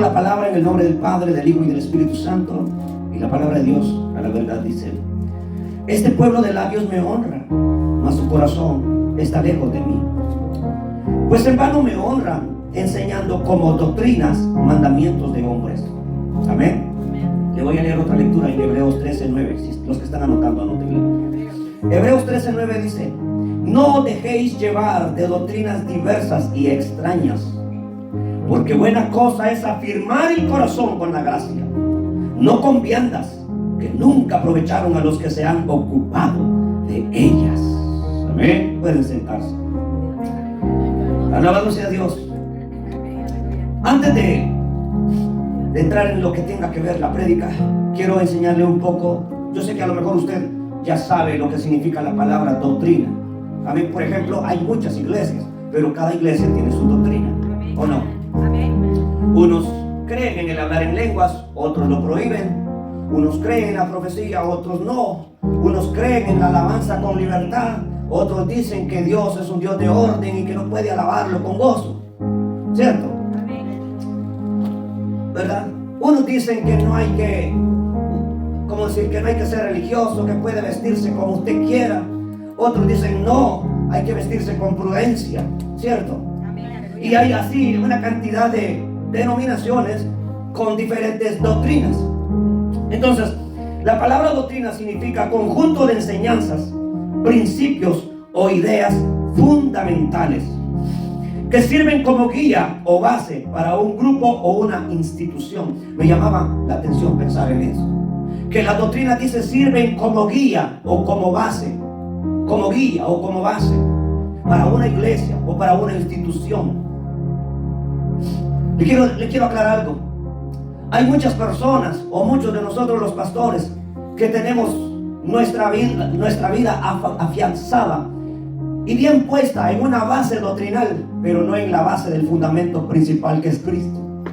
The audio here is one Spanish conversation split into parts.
Leemos la palabra en el nombre del Padre, del Hijo y del Espíritu Santo. Y la palabra de Dios, a la verdad, dice: este pueblo de labios me honra, mas su corazón está lejos de mí. Pues en vano me honran, enseñando como doctrinas mandamientos de hombres. Amén. Le voy a leer otra lectura en Hebreos 13:9. Si los que están anotando, anótenlo. Hebreos 13:9 dice: no os dejéis llevar de doctrinas diversas y extrañas, porque buena cosa es afirmar el corazón con la gracia, no con viandas que nunca aprovecharon a los que se han ocupado de ellas. Amén. Pueden sentarse. Alabado sea Dios. Antes de entrar en lo que tenga que ver la prédica, quiero enseñarle un poco. Yo sé que a lo mejor usted ya sabe lo que significa la palabra doctrina. A mí, por ejemplo, hay muchas iglesias, pero cada iglesia tiene su doctrina, ¿o no? Unos creen en el hablar en lenguas, otros lo prohíben. Unos creen en la profecía, otros no. Unos creen en la alabanza con libertad, otros dicen que Dios es un Dios de orden y que no puede alabarlo con gozo. ¿Cierto? ¿Verdad? Unos dicen que no hay que, ¿cómo decir? Que no hay que ser religioso, que puede vestirse como usted quiera. Otros dicen no, hay que vestirse con prudencia, ¿cierto? Y hay así una cantidad de denominaciones con diferentes doctrinas. Entonces, la palabra doctrina significa conjunto de enseñanzas, principios o ideas fundamentales que sirven como guía o base para un grupo o una institución. Me llamaba la atención pensar en eso, que las doctrinas, dice, sirven como guía o como base, para una iglesia o para una institución. Le quiero aclarar algo. Hay muchas personas, o muchos de nosotros los pastores, que tenemos nuestra vida afianzada y bien puesta en una base doctrinal, pero no en la base del fundamento principal, que es Cristo.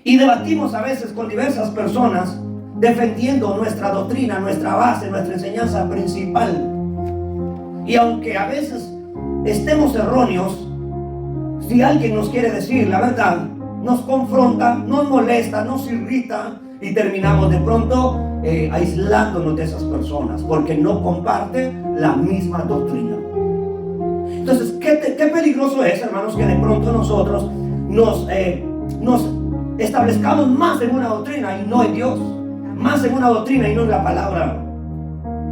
Y debatimos a veces con diversas personas defendiendo nuestra doctrina, nuestra base, nuestra enseñanza principal. Y aunque a veces estemos erróneos, si alguien nos quiere decir la verdad, nos confronta, nos molesta, nos irrita, y terminamos de pronto aislándonos de esas personas porque no comparten la misma doctrina. Entonces, qué peligroso es, hermanos, que de pronto nosotros nos establezcamos más en una doctrina y no en Dios, más en una doctrina y no en la palabra.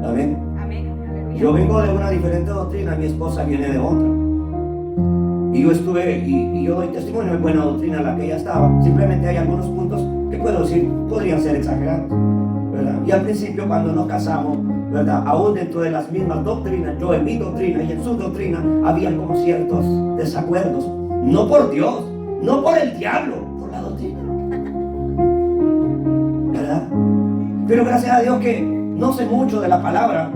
Amén. Yo vengo de una diferente doctrina, mi esposa viene de otra. Y yo estuve, y yo doy testimonio de buena doctrina en la que ella estaba. Simplemente hay algunos puntos que puedo decir, podrían ser exagerados, ¿verdad? Y al principio, cuando nos casamos, ¿verdad? Aún dentro de las mismas doctrinas, yo en mi doctrina y en su doctrina, había como ciertos desacuerdos. No por Dios, no por el diablo, por la doctrina, ¿verdad? Pero gracias a Dios que no sé mucho de la palabra,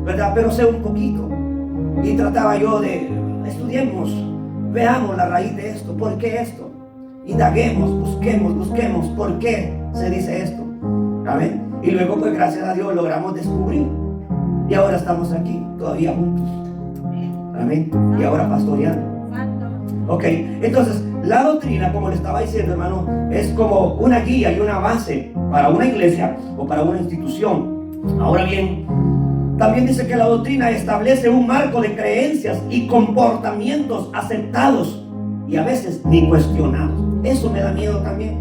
¿verdad? Pero sé un poquito. Y trataba yo de, estudiemos, veamos la raíz de esto, ¿por qué esto? Indaguemos, busquemos, ¿por qué se dice esto? Amén. Y luego, pues gracias a Dios logramos descubrir. Y ahora estamos aquí, todavía juntos. Amén. Y ahora pastoreando. Ok, entonces la doctrina, como le estaba diciendo, hermano, es como una guía y una base para una iglesia o para una institución. Ahora bien, también dice que la doctrina establece un marco de creencias y comportamientos aceptados y a veces ni cuestionados. Eso me da miedo también,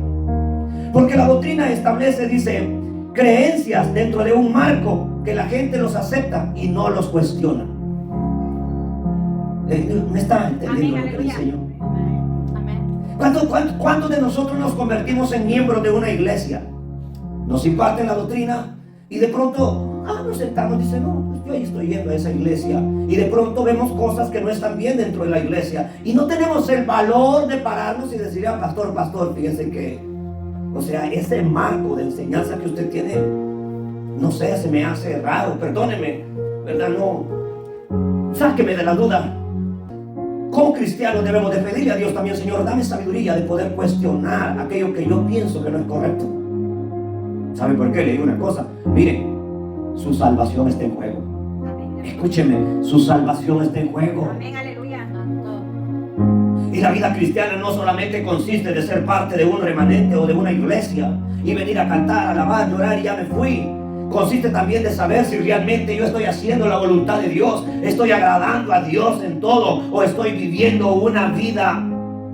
porque la doctrina establece, dice, creencias dentro de un marco que la gente los acepta y no los cuestiona. ¿Me está entendiendo lo que le enseño? ¿Cuántos de nosotros nos convertimos en miembros de una iglesia? Nos imparten la doctrina y de pronto nos sentamos y dicen, no, pues yo ahí estoy yendo a esa iglesia, y de pronto vemos cosas que no están bien dentro de la iglesia y no tenemos el valor de pararnos y decir, pastor, fíjense que, o sea, ese marco de enseñanza que usted tiene, no sé, se me hace raro, perdóneme, ¿verdad? No, sáqueme de la duda. Como cristianos debemos de pedirle a Dios también, Señor, dame sabiduría de poder cuestionar aquello que yo pienso que no es correcto. ¿Sabe por qué? Le digo una cosa, mire, su salvación está en juego. Amén. Escúcheme, su salvación está en juego. Amén, aleluya. Y la vida cristiana no solamente consiste de ser parte de un remanente o de una iglesia y venir a cantar, alabar, llorar y ya me fui. Consiste también de saber si realmente yo estoy haciendo la voluntad de Dios, estoy agradando a Dios en todo, o estoy viviendo una vida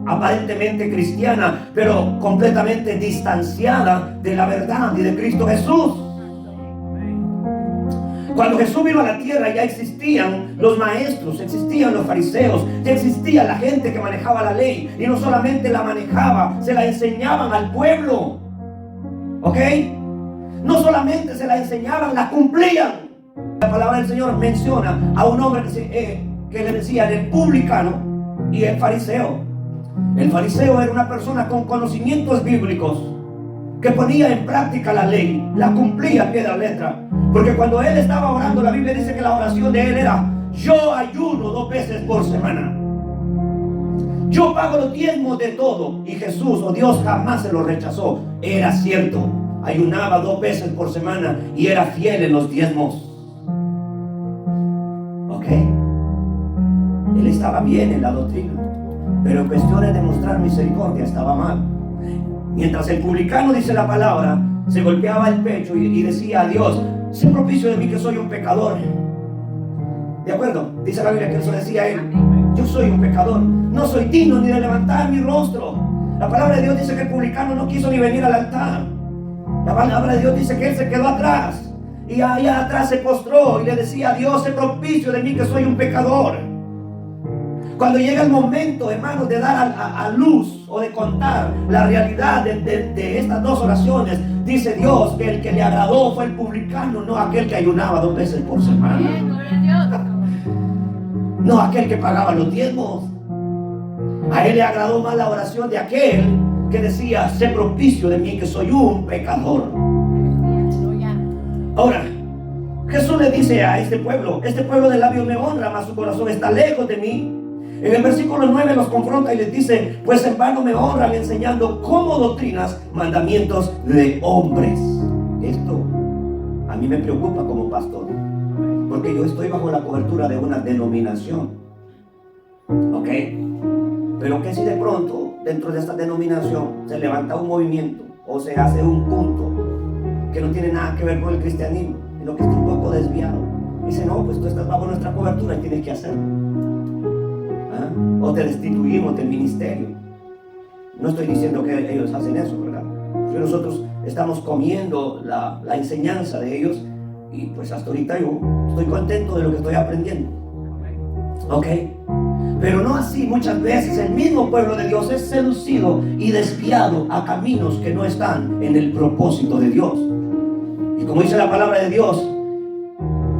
aparentemente cristiana, pero completamente distanciada de la verdad y de Cristo Jesús. Cuando Jesús vino a la tierra ya existían los maestros, existían los fariseos, ya existía la gente que manejaba la ley, y no solamente la manejaba, se la enseñaban al pueblo. ¿Ok? No solamente se la enseñaban, la cumplían. La palabra del Señor menciona a un hombre que le decían el publicano y el fariseo. El fariseo era una persona con conocimientos bíblicos que ponía en práctica la ley, la cumplía a pie de la letra. Porque cuando él estaba orando, la Biblia dice que la oración de él era: yo ayuno 2 veces por semana, yo pago los diezmos de todo. Y Jesús o Dios jamás se lo rechazó. Era cierto, ayunaba 2 veces por semana y era fiel en los diezmos. ¿Ok? Él estaba bien en la doctrina, pero en cuestiones de mostrar misericordia estaba mal. Mientras el publicano, dice la palabra, se golpeaba el pecho y decía a Dios: sé propicio de mí que soy un pecador. ¿De acuerdo? Dice la Biblia que eso decía él: yo soy un pecador, no soy digno ni de levantar mi rostro. La palabra de Dios dice que el publicano no quiso ni venir al altar. La palabra de Dios dice que él se quedó atrás, y allá atrás se postró y le decía a Dios: sé propicio de mí que soy un pecador. Cuando llega el momento, hermanos, de dar a luz o de contar la realidad de estas 2 oraciones, dice Dios que el que le agradó fue el publicano, no aquel que ayunaba 2 veces por semana, no aquel que pagaba los diezmos. A él le agradó más la oración de aquel que decía: sé propicio de mí que soy un pecador. Ahora, Jesús le dice a este pueblo de labios me honra, mas su corazón está lejos de mí. En el versículo 9 los confronta y les dice: pues en vano me honran enseñando como doctrinas mandamientos de hombres. Esto a mí me preocupa como pastor, porque yo estoy bajo la cobertura de una denominación. ¿Ok? Pero que si de pronto dentro de esta denominación se levanta un movimiento o se hace un punto que no tiene nada que ver con el cristianismo, sino que está un poco desviado, dice: no, pues tú estás bajo nuestra cobertura y tienes que hacerlo. O te destituimos del ministerio. No estoy diciendo que ellos hacen eso, ¿verdad? Porque nosotros estamos comiendo la enseñanza de ellos, y pues hasta ahorita yo estoy contento de lo que estoy aprendiendo. ¿Ok? Pero no así, muchas veces el mismo pueblo de Dios es seducido y desviado a caminos que no están en el propósito de Dios. Y como dice la palabra de Dios,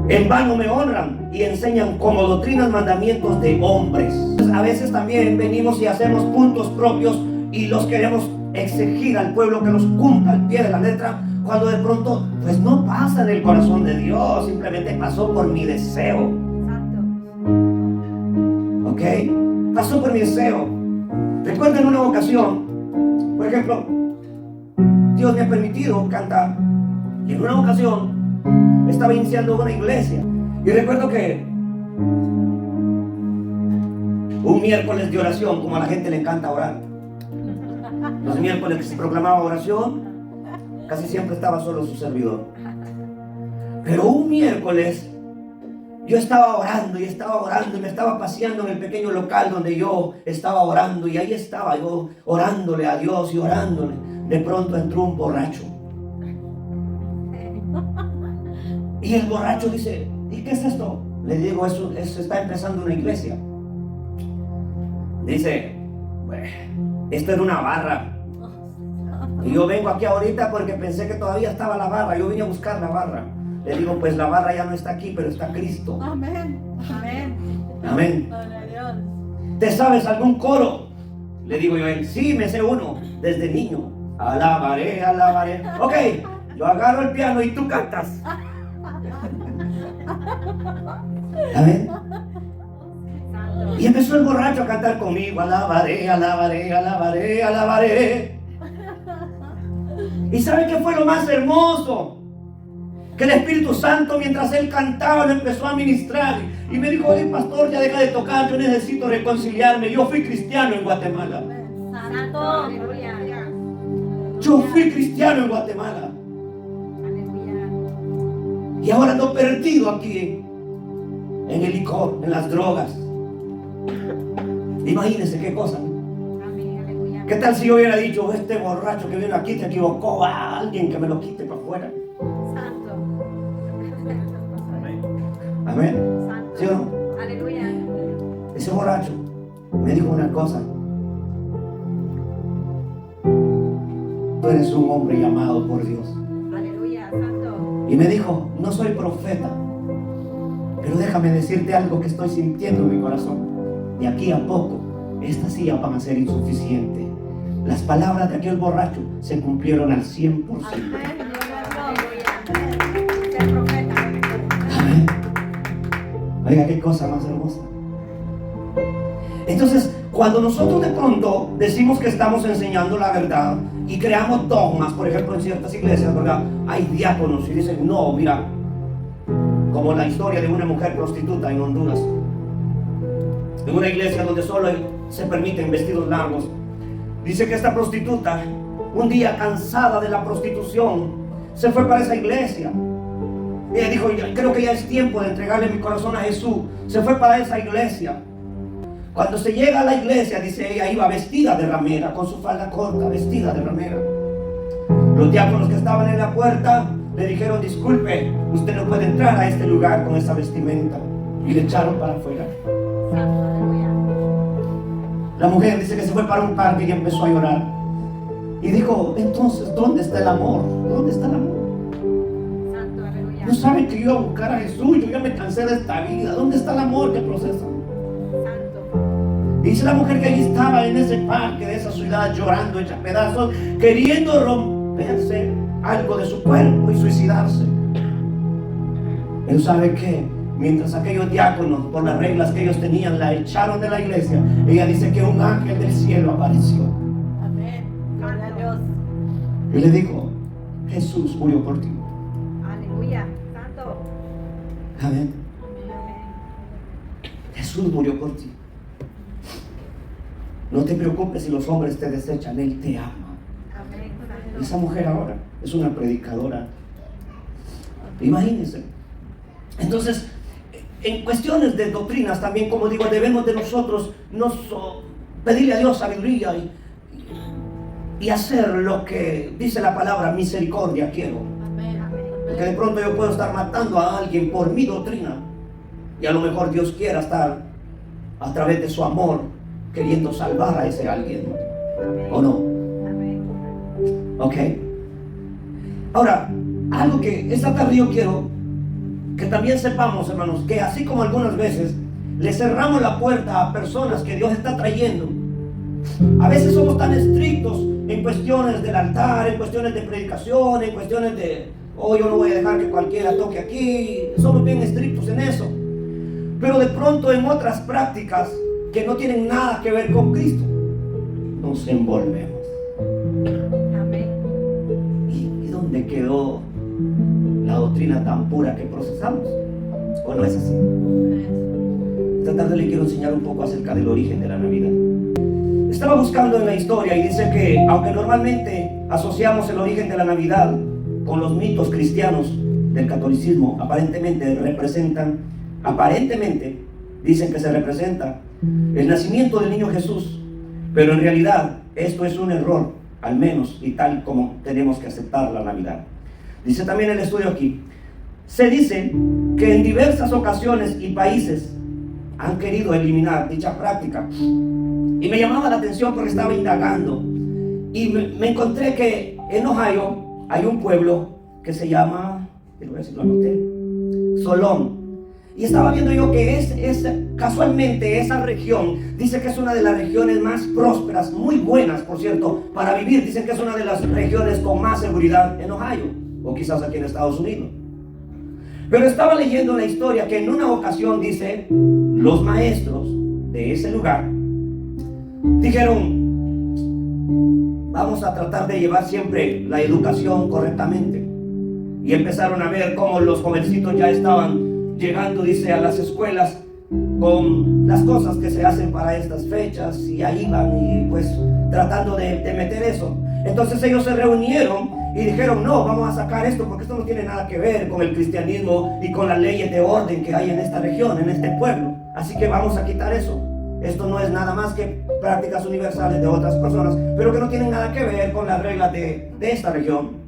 en vano me honran y enseñan como doctrinas mandamientos de hombres. A veces también venimos y hacemos puntos propios y los queremos exigir al pueblo que los cumpla al pie de la letra, cuando de pronto pues no pasa en el corazón de Dios, simplemente pasó por mi deseo. ¿Ok? Pasó por mi deseo. Recuerdo en una ocasión, por ejemplo, Dios me ha permitido cantar, y en una ocasión estaba iniciando una iglesia, y recuerdo que un miércoles de oración, como a la gente le encanta orar, los miércoles que se proclamaba oración, casi siempre estaba solo su servidor. Pero un miércoles yo estaba orando y me estaba paseando en el pequeño local donde yo estaba orando, y ahí estaba yo orándole a Dios y orándole. De pronto entró un borracho, y el borracho dice: ¿y qué es esto? Le digo: eso está empezando una iglesia. Dice: bueno, esto era una barra, y yo vengo aquí ahorita porque pensé que todavía estaba la barra. Yo vine a buscar la barra. Le digo: pues la barra ya no está aquí, pero está Cristo. Amén. Amén. Amén. ¿Te sabes algún coro? Le digo yo a él: sí, me sé uno desde niño. Alabaré, alabaré. Ok, yo agarro el piano y tú cantas. Amén. Y empezó el borracho a cantar conmigo: alabaré, alabaré, alabaré, alabaré. ¿Y sabe qué fue lo más hermoso? que el Espíritu Santo, mientras él cantaba, lo empezó a ministrar. Y me dijo: oye, pastor, ya deja de tocar, yo necesito reconciliarme. Yo fui cristiano en Guatemala. Santo. Yo fui cristiano en Guatemala. Y ahora ando perdido aquí en el licor, en las drogas. Imagínense qué cosa. ¿Qué tal si yo hubiera dicho: este borracho que viene aquí se equivocó, a alguien que me lo quite para afuera? Santo. Amén. Santo. ¿Sí o no? Aleluya. Ese borracho me dijo una cosa: tú eres un hombre llamado por Dios. Aleluya. Santo. Y me dijo: no soy profeta, pero déjame decirte algo que estoy sintiendo en mi corazón. De aquí a poco, estas sillas van a ser insuficientes. Las palabras de aquel borracho se cumplieron al 100%. Amén. Oiga, qué cosa más hermosa. Entonces, cuando nosotros de pronto decimos que estamos enseñando la verdad y creamos dogmas, por ejemplo, en ciertas iglesias, ¿verdad? Hay diáconos y dicen: no, mira, como la historia de una mujer prostituta en Honduras, en una iglesia donde solo se permiten vestidos largos. Dice que esta prostituta, un día cansada de la prostitución, se fue para esa iglesia. Ella dijo: creo que ya es tiempo de entregarle mi corazón a Jesús. Se fue para esa iglesia. Cuando se llega a la iglesia, dice, ella iba vestida de ramera, con su falda corta, vestida de ramera. Los diáconos que estaban en la puerta le dijeron: disculpe, usted no puede entrar a este lugar con esa vestimenta. Y le echaron para afuera. La mujer dice que se fue para un parque y empezó a llorar. Y dijo: entonces, ¿dónde está el amor? ¿Dónde está el amor? Santo, aleluya. No saben que yo iba a buscar a Jesús. Yo ya me cansé de esta vida. ¿Dónde está el amor que procesa? Santo. Dice la mujer que allí estaba en ese parque de esa ciudad, llorando, hecha pedazos, queriendo romperse algo de su cuerpo y suicidarse. Pero ¿sabe qué? Mientras aquellos diáconos, por las reglas que ellos tenían, la echaron de la iglesia, ella dice que un ángel del cielo apareció. Amén. Gloria a Dios. Y le dijo: Jesús murió por ti. Aleluya. Santo. Amén. Jesús murió por ti. No te preocupes si los hombres te desechan, Él te ama. Amén. Esa mujer ahora es una predicadora. Imagínense. Entonces, en cuestiones de doctrinas también, como digo, debemos de nosotros pedirle a Dios sabiduría y hacer lo que dice la palabra: misericordia quiero. Porque de pronto yo puedo estar matando a alguien por mi doctrina, y a lo mejor Dios quiera estar a través de su amor queriendo salvar a ese alguien. ¿O no? Ok. Ahora, algo que esta tarde yo quiero que también sepamos, hermanos, que así como algunas veces le cerramos la puerta a personas que Dios está trayendo, a veces somos tan estrictos en cuestiones del altar, en cuestiones de predicación, en cuestiones de: oh, yo no voy a dejar que cualquiera toque aquí. Somos bien estrictos en eso. Pero de pronto en otras prácticas que no tienen nada que ver con Cristo, nos envolvemos. Amén. ¿Y dónde quedó la doctrina tan pura que procesamos? ¿O no es así? Esta tarde le quiero enseñar un poco acerca del origen de la Navidad. Estaba buscando en la historia y dice que, aunque normalmente asociamos el origen de la Navidad con los mitos cristianos del catolicismo, aparentemente dicen que se representa el nacimiento del niño Jesús, pero en realidad esto es un error, al menos y tal como tenemos que aceptar la Navidad. Dice también el estudio aquí: se dice que en diversas ocasiones y países han querido eliminar dicha práctica. Y me llamaba la atención porque estaba indagando y me encontré que en Ohio hay un pueblo que se llama, quiero ver si lo anoté, Solón. Y estaba viendo yo que casualmente esa región, dice que es una de las regiones más prósperas, muy buenas, por cierto, para vivir. Dicen que es una de las regiones con más seguridad en Ohio, o quizás aquí en Estados Unidos. Pero estaba leyendo la historia que en una ocasión, dice, los maestros de ese lugar dijeron: vamos a tratar de llevar siempre la educación correctamente. Y empezaron a ver cómo los jovencitos ya estaban llegando, dice, a las escuelas con las cosas que se hacen para estas fechas, y ahí van y pues tratando de meter eso. Entonces ellos se reunieron y dijeron: no, vamos a sacar esto porque esto no tiene nada que ver con el cristianismo y con las leyes de orden que hay en esta región, en este pueblo. Así que vamos a quitar eso. Esto no es nada más que prácticas universales de otras personas, pero que no tienen nada que ver con las reglas de esta región.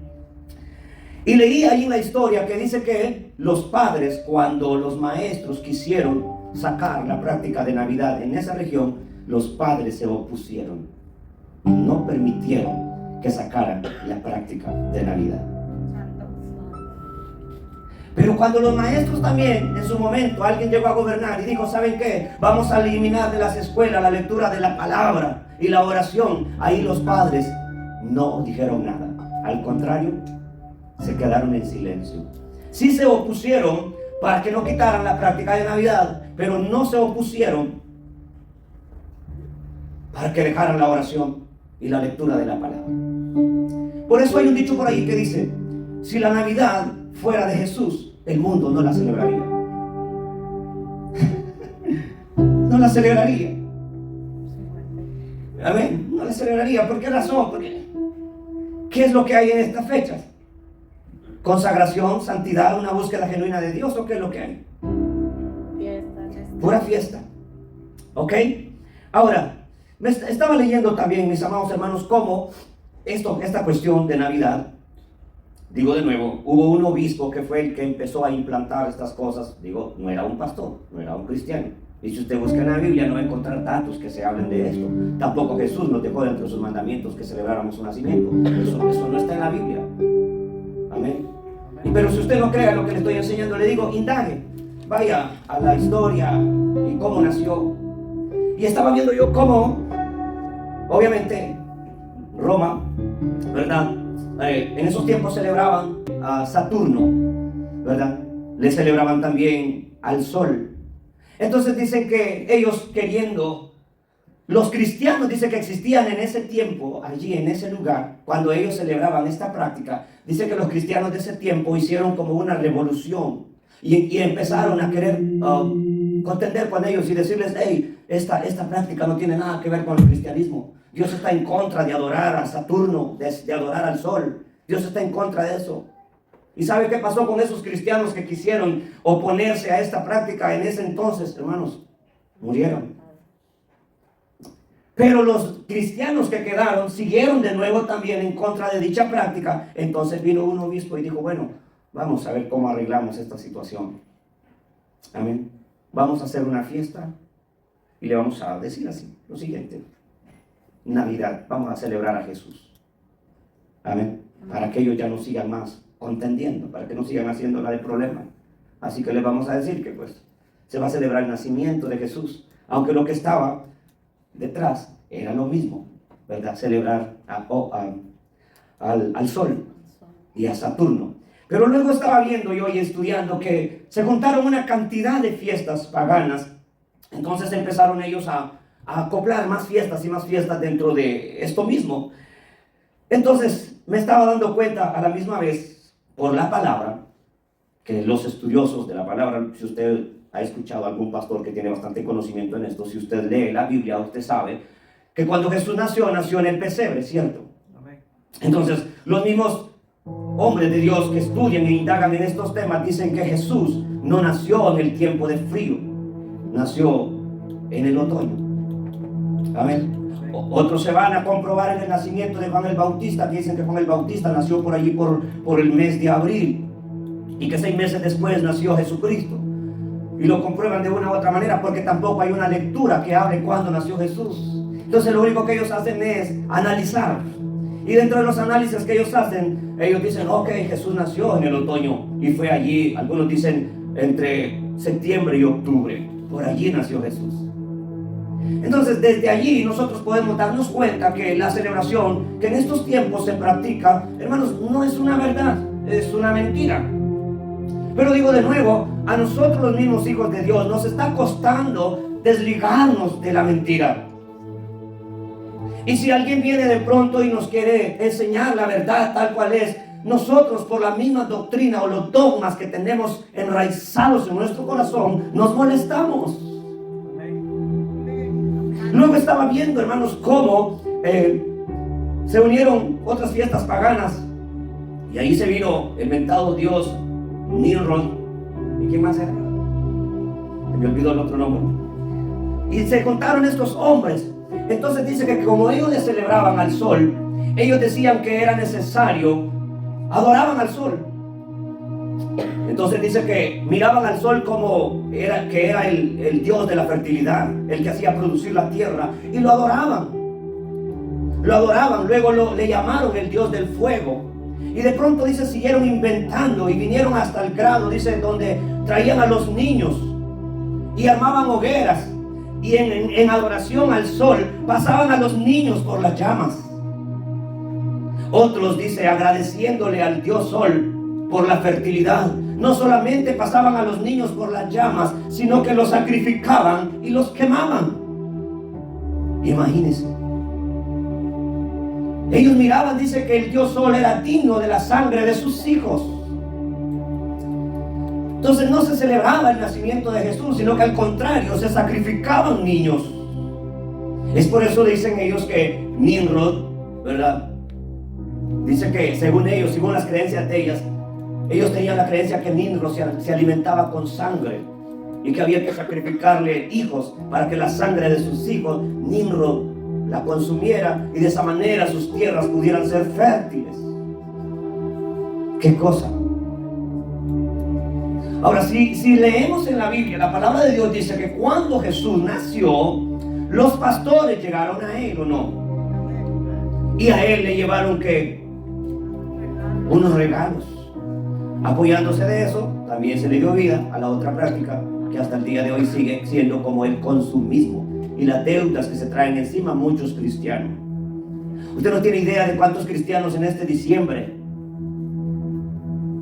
Y leí ahí en la historia que dice que los padres, cuando los maestros quisieron sacar la práctica de Navidad en esa región, los padres se opusieron y no permitieron que sacaran la práctica de Navidad. Pero cuando los maestros también, en su momento, alguien llegó a gobernar y dijo: ¿saben qué? Vamos a eliminar de las escuelas la lectura de la palabra y la oración. Ahí los padres no dijeron nada. Al contrario, se quedaron en silencio. Sí se opusieron para que no quitaran la práctica de Navidad, pero no se opusieron para que dejaran la oración y la lectura de la palabra. Por eso hay un dicho por ahí que dice: si la Navidad fuera de Jesús, el mundo no la celebraría. No la celebraría. Amén. No la celebraría. ¿Por qué razón? Porque ¿qué es lo que hay en estas fechas? Consagración, santidad, una búsqueda genuina de Dios, ¿o qué es lo que hay? Pura fiesta. ¿Ok? Ahora, estaba leyendo también, mis amados hermanos, cómo esta cuestión de Navidad, digo de nuevo, hubo un obispo que fue el que empezó a implantar estas cosas. Digo, no era un pastor, no era un cristiano. Y si usted busca en la Biblia, no va a encontrar datos que se hablen de esto. Tampoco Jesús nos dejó dentro de sus mandamientos que celebráramos su nacimiento. Eso no está en la Biblia. Amén. Pero si usted no cree lo que le estoy enseñando, le digo: indague, vaya a la historia y cómo nació. Y estaba viendo yo cómo, obviamente, Roma, ¿verdad? En esos tiempos celebraban a Saturno, ¿verdad? Le celebraban también al sol. Entonces dicen que ellos queriendo, los cristianos dicen que existían en ese tiempo, allí en ese lugar, cuando ellos celebraban esta práctica. Dice que los cristianos de ese tiempo hicieron como una revolución y empezaron a querer contender con ellos y decirles: hey, esta práctica no tiene nada que ver con el cristianismo. Dios está en contra de adorar a Saturno, de adorar al sol. Dios está en contra de eso. ¿Y sabe qué pasó con esos cristianos que quisieron oponerse a esta práctica en ese entonces, hermanos? Murieron. Pero los cristianos que quedaron siguieron de nuevo también en contra de dicha práctica. Entonces vino un obispo y dijo: bueno, vamos a ver cómo arreglamos esta situación. Amén. Vamos a hacer una fiesta y le vamos a decir así, lo siguiente: Navidad, vamos a celebrar a Jesús. Amén. Para que ellos ya no sigan más contendiendo, para que no sigan haciendo la de problema. Así que les vamos a decir que pues se va a celebrar el nacimiento de Jesús, aunque lo que estaba detrás era lo mismo, ¿verdad? Celebrar al sol y a Saturno. Pero luego estaba viendo yo y estudiando que se juntaron una cantidad de fiestas paganas. Entonces empezaron ellos a acoplar más fiestas y más fiestas dentro de esto mismo. Entonces me estaba dando cuenta a la misma vez, por la palabra, que los estudiosos de la palabra, si usted ha escuchado a algún pastor que tiene bastante conocimiento en esto, si usted lee la Biblia, usted sabe que cuando Jesús nació en el pesebre, ¿cierto? Entonces, los mismos hombres de Dios que estudian e indagan en estos temas dicen que Jesús no nació en el tiempo de frío, nació en el otoño. Amén. Otros se van a comprobar en el nacimiento de Juan el Bautista, que dicen que Juan el Bautista nació por allí por el mes de abril, y que 6 meses después nació Jesucristo. Y lo comprueban de una u otra manera porque tampoco hay una lectura que hable cuándo nació Jesús. Entonces lo único que ellos hacen es analizar. Y dentro de los análisis que ellos hacen, ellos dicen: ok, Jesús nació en el otoño y fue allí, algunos dicen entre septiembre y octubre, por allí nació Jesús. Entonces desde allí nosotros podemos darnos cuenta que la celebración que en estos tiempos se practica, hermanos, no es una verdad, es una mentira. Pero digo de nuevo, a nosotros los mismos hijos de Dios nos está costando desligarnos de la mentira. Y si alguien viene de pronto y nos quiere enseñar la verdad tal cual es, nosotros por la misma doctrina o los dogmas que tenemos enraizados en nuestro corazón, nos molestamos. Luego estaba viendo, hermanos, cómo se unieron otras fiestas paganas. Y ahí se vino el mentado dios Nimrod. ¿Y quién más era? Se me olvidó el otro nombre. Y se contaron estos hombres. Entonces dice que como ellos le celebraban al sol, ellos decían que era necesario, adoraban al sol. Entonces dice que miraban al sol como que era el dios de la fertilidad, el que hacía producir la tierra, y lo adoraban. Luego le llamaron el dios del fuego. Y de pronto dice, siguieron inventando y vinieron hasta el grado, dice, donde traían a los niños y armaban hogueras. Y en adoración al sol pasaban a los niños por las llamas. Otros, dice, agradeciéndole al dios sol por la fertilidad, no solamente pasaban a los niños por las llamas, sino que los sacrificaban y los quemaban. Imagínense. Ellos miraban, dice, que el dios sol era digno de la sangre de sus hijos. Entonces no se celebraba el nacimiento de Jesús, sino que al contrario, se sacrificaban niños. Es por eso dicen ellos que Nimrod, ¿verdad? Dice que según ellos, según las creencias de ellos tenían la creencia que Nimrod se alimentaba con sangre y que había que sacrificarle hijos para que la sangre de sus hijos, Nimrod, la consumiera y de esa manera sus tierras pudieran ser fértiles. ¿Qué cosa? Ahora, si leemos en la Biblia, la palabra de Dios dice que cuando Jesús nació, los pastores llegaron a él, ¿o no? Y a él le llevaron, ¿qué? Unos regalos. Apoyándose de eso, también se le dio vida a la otra práctica que hasta el día de hoy sigue siendo como el consumismo y las deudas que se traen encima muchos cristianos. Usted no tiene idea de cuántos cristianos en este diciembre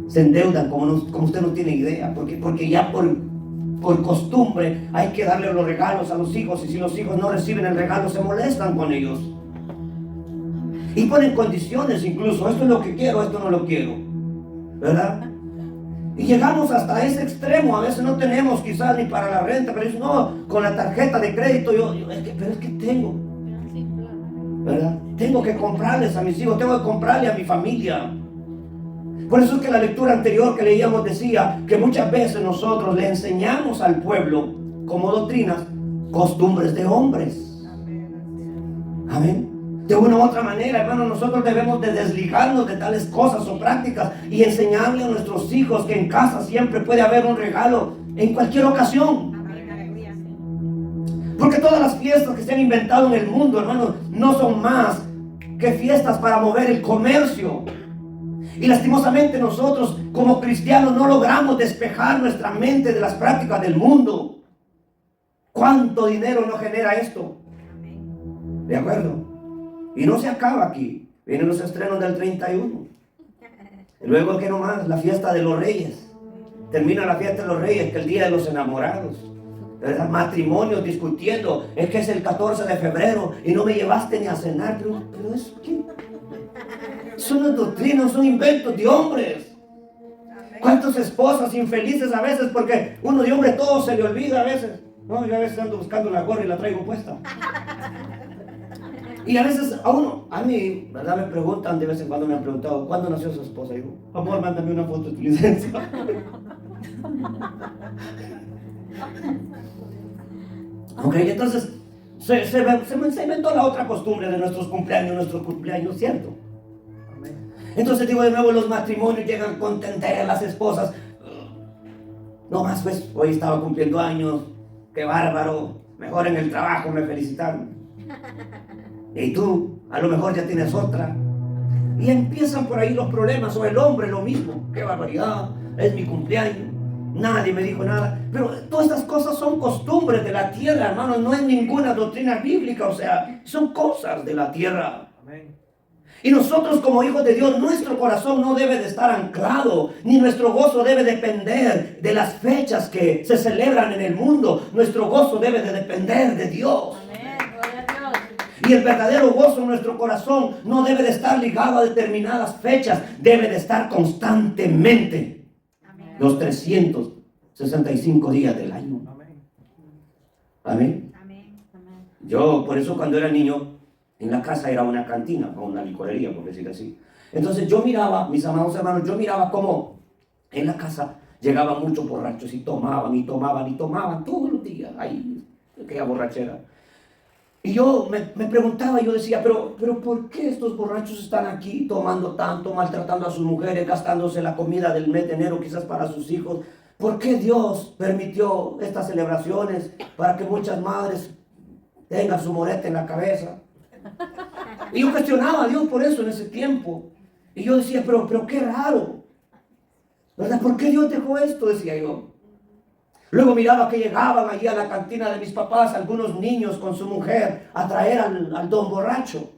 se endeudan como usted no tiene idea, porque ya por costumbre hay que darle los regalos a los hijos, y si los hijos no reciben el regalo se molestan con ellos y ponen condiciones, incluso esto es lo que quiero, esto no lo quiero, ¿verdad? Y llegamos hasta ese extremo. A veces no tenemos quizás ni para la renta, pero dicen, no, con la tarjeta de crédito pero es que tengo, ¿verdad? Tengo que comprarles a mis hijos, tengo que comprarle a mi familia. Por eso es que la lectura anterior que leíamos decía que muchas veces nosotros le enseñamos al pueblo como doctrinas costumbres de hombres. Amén. De una u otra manera, hermano, nosotros debemos de desligarnos de tales cosas o prácticas y enseñarle a nuestros hijos que en casa siempre puede haber un regalo en cualquier ocasión. Porque todas las fiestas que se han inventado en el mundo, hermano, no son más que fiestas para mover el comercio. Y lastimosamente nosotros como cristianos no logramos despejar nuestra mente de las prácticas del mundo. ¿Cuánto dinero no genera esto? ¿De acuerdo? Y no se acaba aquí. Vienen los estrenos del 31. Y luego que nomás la fiesta de los reyes. Termina la fiesta de los reyes, que es el día de los enamorados. ¿Verdad? Matrimonios discutiendo. Es que es el 14 de febrero y no me llevaste ni a cenar. Pero eso, ¿qué? Son doctrinas, son inventos de hombres. ¿Cuántas esposas infelices a veces? Porque uno de hombre todo se le olvida a veces. No, yo a veces ando buscando la gorra y la traigo puesta. Y a veces a mí, ¿verdad? Me preguntan, de vez en cuando me han preguntado, ¿cuándo nació su esposa? Y digo, amor, mándame una foto de tu licencia. Ok, entonces se inventó la otra costumbre de nuestros cumpleaños, ¿cierto? Entonces digo de nuevo, los matrimonios llegan con tonterías las esposas. No más, pues, hoy estaba cumpliendo años, qué bárbaro, mejor en el trabajo me felicitaron. Y tú, a lo mejor ya tienes otra. Y empiezan por ahí los problemas, o el hombre lo mismo, qué barbaridad, es mi cumpleaños, nadie me dijo nada. Pero todas estas cosas son costumbres de la tierra, hermano, no es ninguna doctrina bíblica, o sea, son cosas de la tierra. Amén. Y nosotros como hijos de Dios, nuestro corazón no debe de estar anclado, ni nuestro gozo debe depender de las fechas que se celebran en el mundo. Nuestro gozo debe de depender de Dios. Amén. Gloria a Dios. Y el verdadero gozo en nuestro corazón no debe de estar ligado a determinadas fechas, debe de estar constantemente los 365 días del año. Amén. Yo, por eso cuando era niño, en la casa era una cantina o una licorería, por decir así. Entonces yo miraba, mis amados hermanos, yo miraba cómo en la casa llegaban muchos borrachos y tomaban y tomaban y tomaban todos los días. Ahí, aquella borrachera. Y yo me preguntaba, yo decía, pero ¿por qué estos borrachos están aquí tomando tanto, maltratando a sus mujeres, gastándose la comida del mes de enero quizás para sus hijos? ¿Por qué Dios permitió estas celebraciones para que muchas madres tengan su morete en la cabeza? Y yo cuestionaba a Dios por eso en ese tiempo. Y yo decía, pero qué raro, ¿verdad? ¿Por qué Dios dejó esto? Decía yo. Luego miraba que llegaban allí a la cantina de mis papás algunos niños con su mujer a traer al don borracho.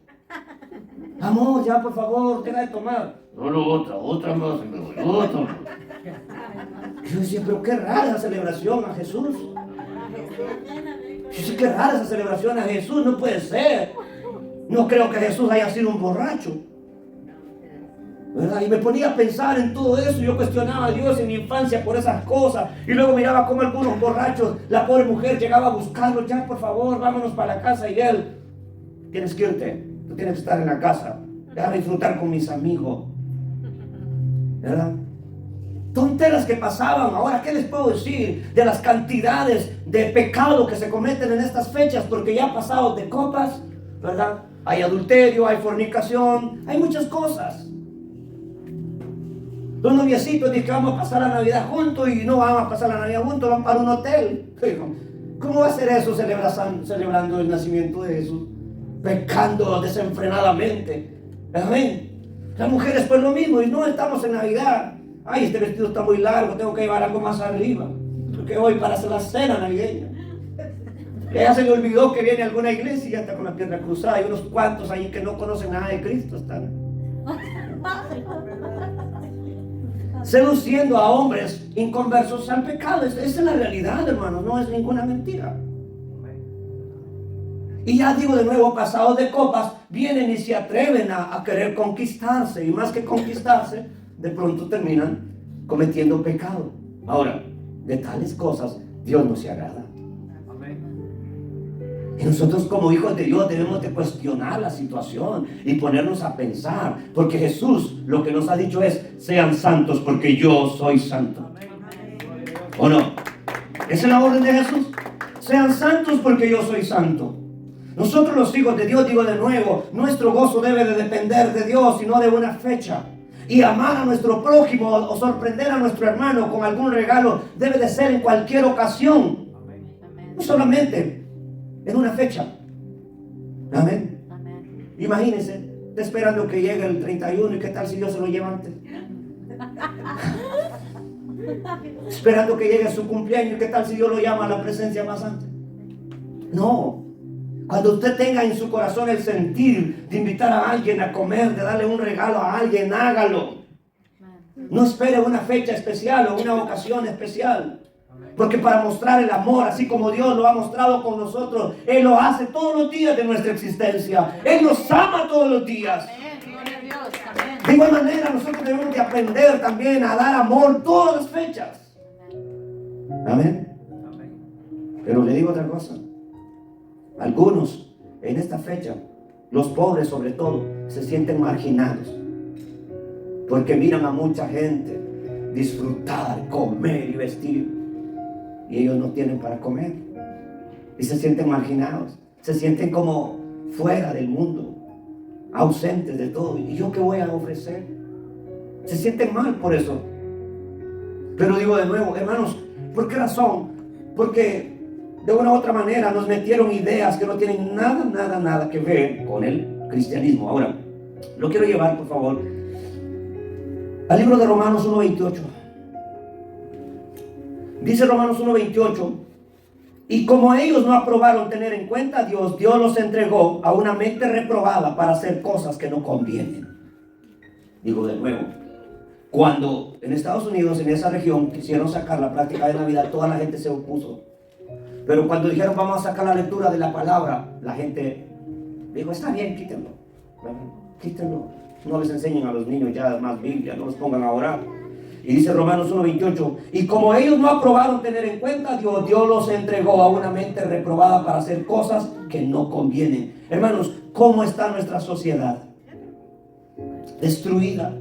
Amor, ya por favor, deja de tomar. No, otra más, otra. Yo decía, pero qué rara esa celebración a Jesús. Yo decía, qué rara esa celebración a Jesús, no puede ser. No creo que Jesús haya sido un borracho, ¿verdad? Y me ponía a pensar en todo eso. Yo cuestionaba a Dios en mi infancia por esas cosas. Y luego miraba cómo algunos borrachos, la pobre mujer llegaba a buscarlo. Ya, por favor, vámonos para la casa. Y él, tienes que irte, tú tienes que estar en la casa, déjame disfrutar con mis amigos, ¿verdad? Tonteras que pasaban. Ahora, ¿qué les puedo decir de las cantidades de pecado que se cometen en estas fechas? Porque ya pasados de copas, ¿verdad? Hay adulterio, hay fornicación, hay muchas cosas. Los noviecitos dicen que vamos a pasar la Navidad juntos y no vamos a pasar la Navidad juntos, vamos para un hotel. ¿Cómo va a ser eso celebrando el nacimiento de Jesús? Pecando desenfrenadamente. Amén. Las mujeres pues lo mismo, y no estamos en Navidad. Ay, este vestido está muy largo, tengo que llevar algo más arriba, porque voy para hacer la cena navideña. Ya se le olvidó que viene alguna iglesia y ya está con la pierna cruzada. Hay unos cuantos ahí que no conocen nada de Cristo, están seduciendo a hombres inconversos al pecado. Esa es la realidad, hermano, no es ninguna mentira. Y ya digo de nuevo, pasados de copas, vienen y se atreven a querer conquistarse, y más que conquistarse, de pronto terminan cometiendo pecado. Ahora, de tales cosas Dios no se agrada. Y nosotros como hijos de Dios debemos de cuestionar la situación y ponernos a pensar, porque Jesús lo que nos ha dicho es: sean santos porque yo soy santo. ¿O no? ¿Esa es la orden de Jesús? Sean santos porque yo soy santo. Nosotros los hijos de Dios, digo de nuevo, nuestro gozo debe de depender de Dios y no de una fecha. Y amar a nuestro prójimo o sorprender a nuestro hermano con algún regalo debe de ser en cualquier ocasión, no solamente en una fecha. Amén. Imagínense, está esperando que llegue el 31 y qué tal si Dios se lo lleva antes. Esperando que llegue su cumpleaños y qué tal si Dios lo llama a la presencia más antes. No. Cuando usted tenga en su corazón el sentir de invitar a alguien a comer, de darle un regalo a alguien, hágalo. No espere una fecha especial o una ocasión especial. Porque para mostrar el amor, así como Dios lo ha mostrado con nosotros, Él lo hace todos los días de nuestra existencia. Él nos ama todos los días. De igual manera, nosotros debemos de aprender también a dar amor todas las fechas. Amén. Pero le digo otra cosa. Algunos en esta fecha, los pobres sobre todo, se sienten marginados. Porque miran a mucha gente disfrutar, comer y vestir. Y ellos no tienen para comer. Y se sienten marginados. Se sienten como fuera del mundo, ausentes de todo. ¿Y yo qué voy a ofrecer? Se sienten mal por eso. Pero digo de nuevo, hermanos, ¿por qué razón? Porque de una u otra manera nos metieron ideas que no tienen nada que ver con el cristianismo. Ahora, lo quiero llevar, por favor, al libro de Romanos 1:28. Dice Romanos 1:28: y como ellos no aprobaron tener en cuenta a Dios, Dios los entregó a una mente reprobada para hacer cosas que no convienen. Digo de nuevo, cuando en Estados Unidos, en esa región, quisieron sacar la práctica de Navidad, toda la gente se opuso. Pero cuando dijeron vamos a sacar la lectura de la palabra, la gente Dijo, está bien, quítenlo. Quítenlo. No les enseñen a los niños ya más Biblia, no los pongan a orar. Y dice Romanos 1:28, y como ellos no aprobaron tener en cuenta a Dios, Dios los entregó a una mente reprobada para hacer cosas que no convienen. Hermanos, ¿cómo está nuestra sociedad? Destruida.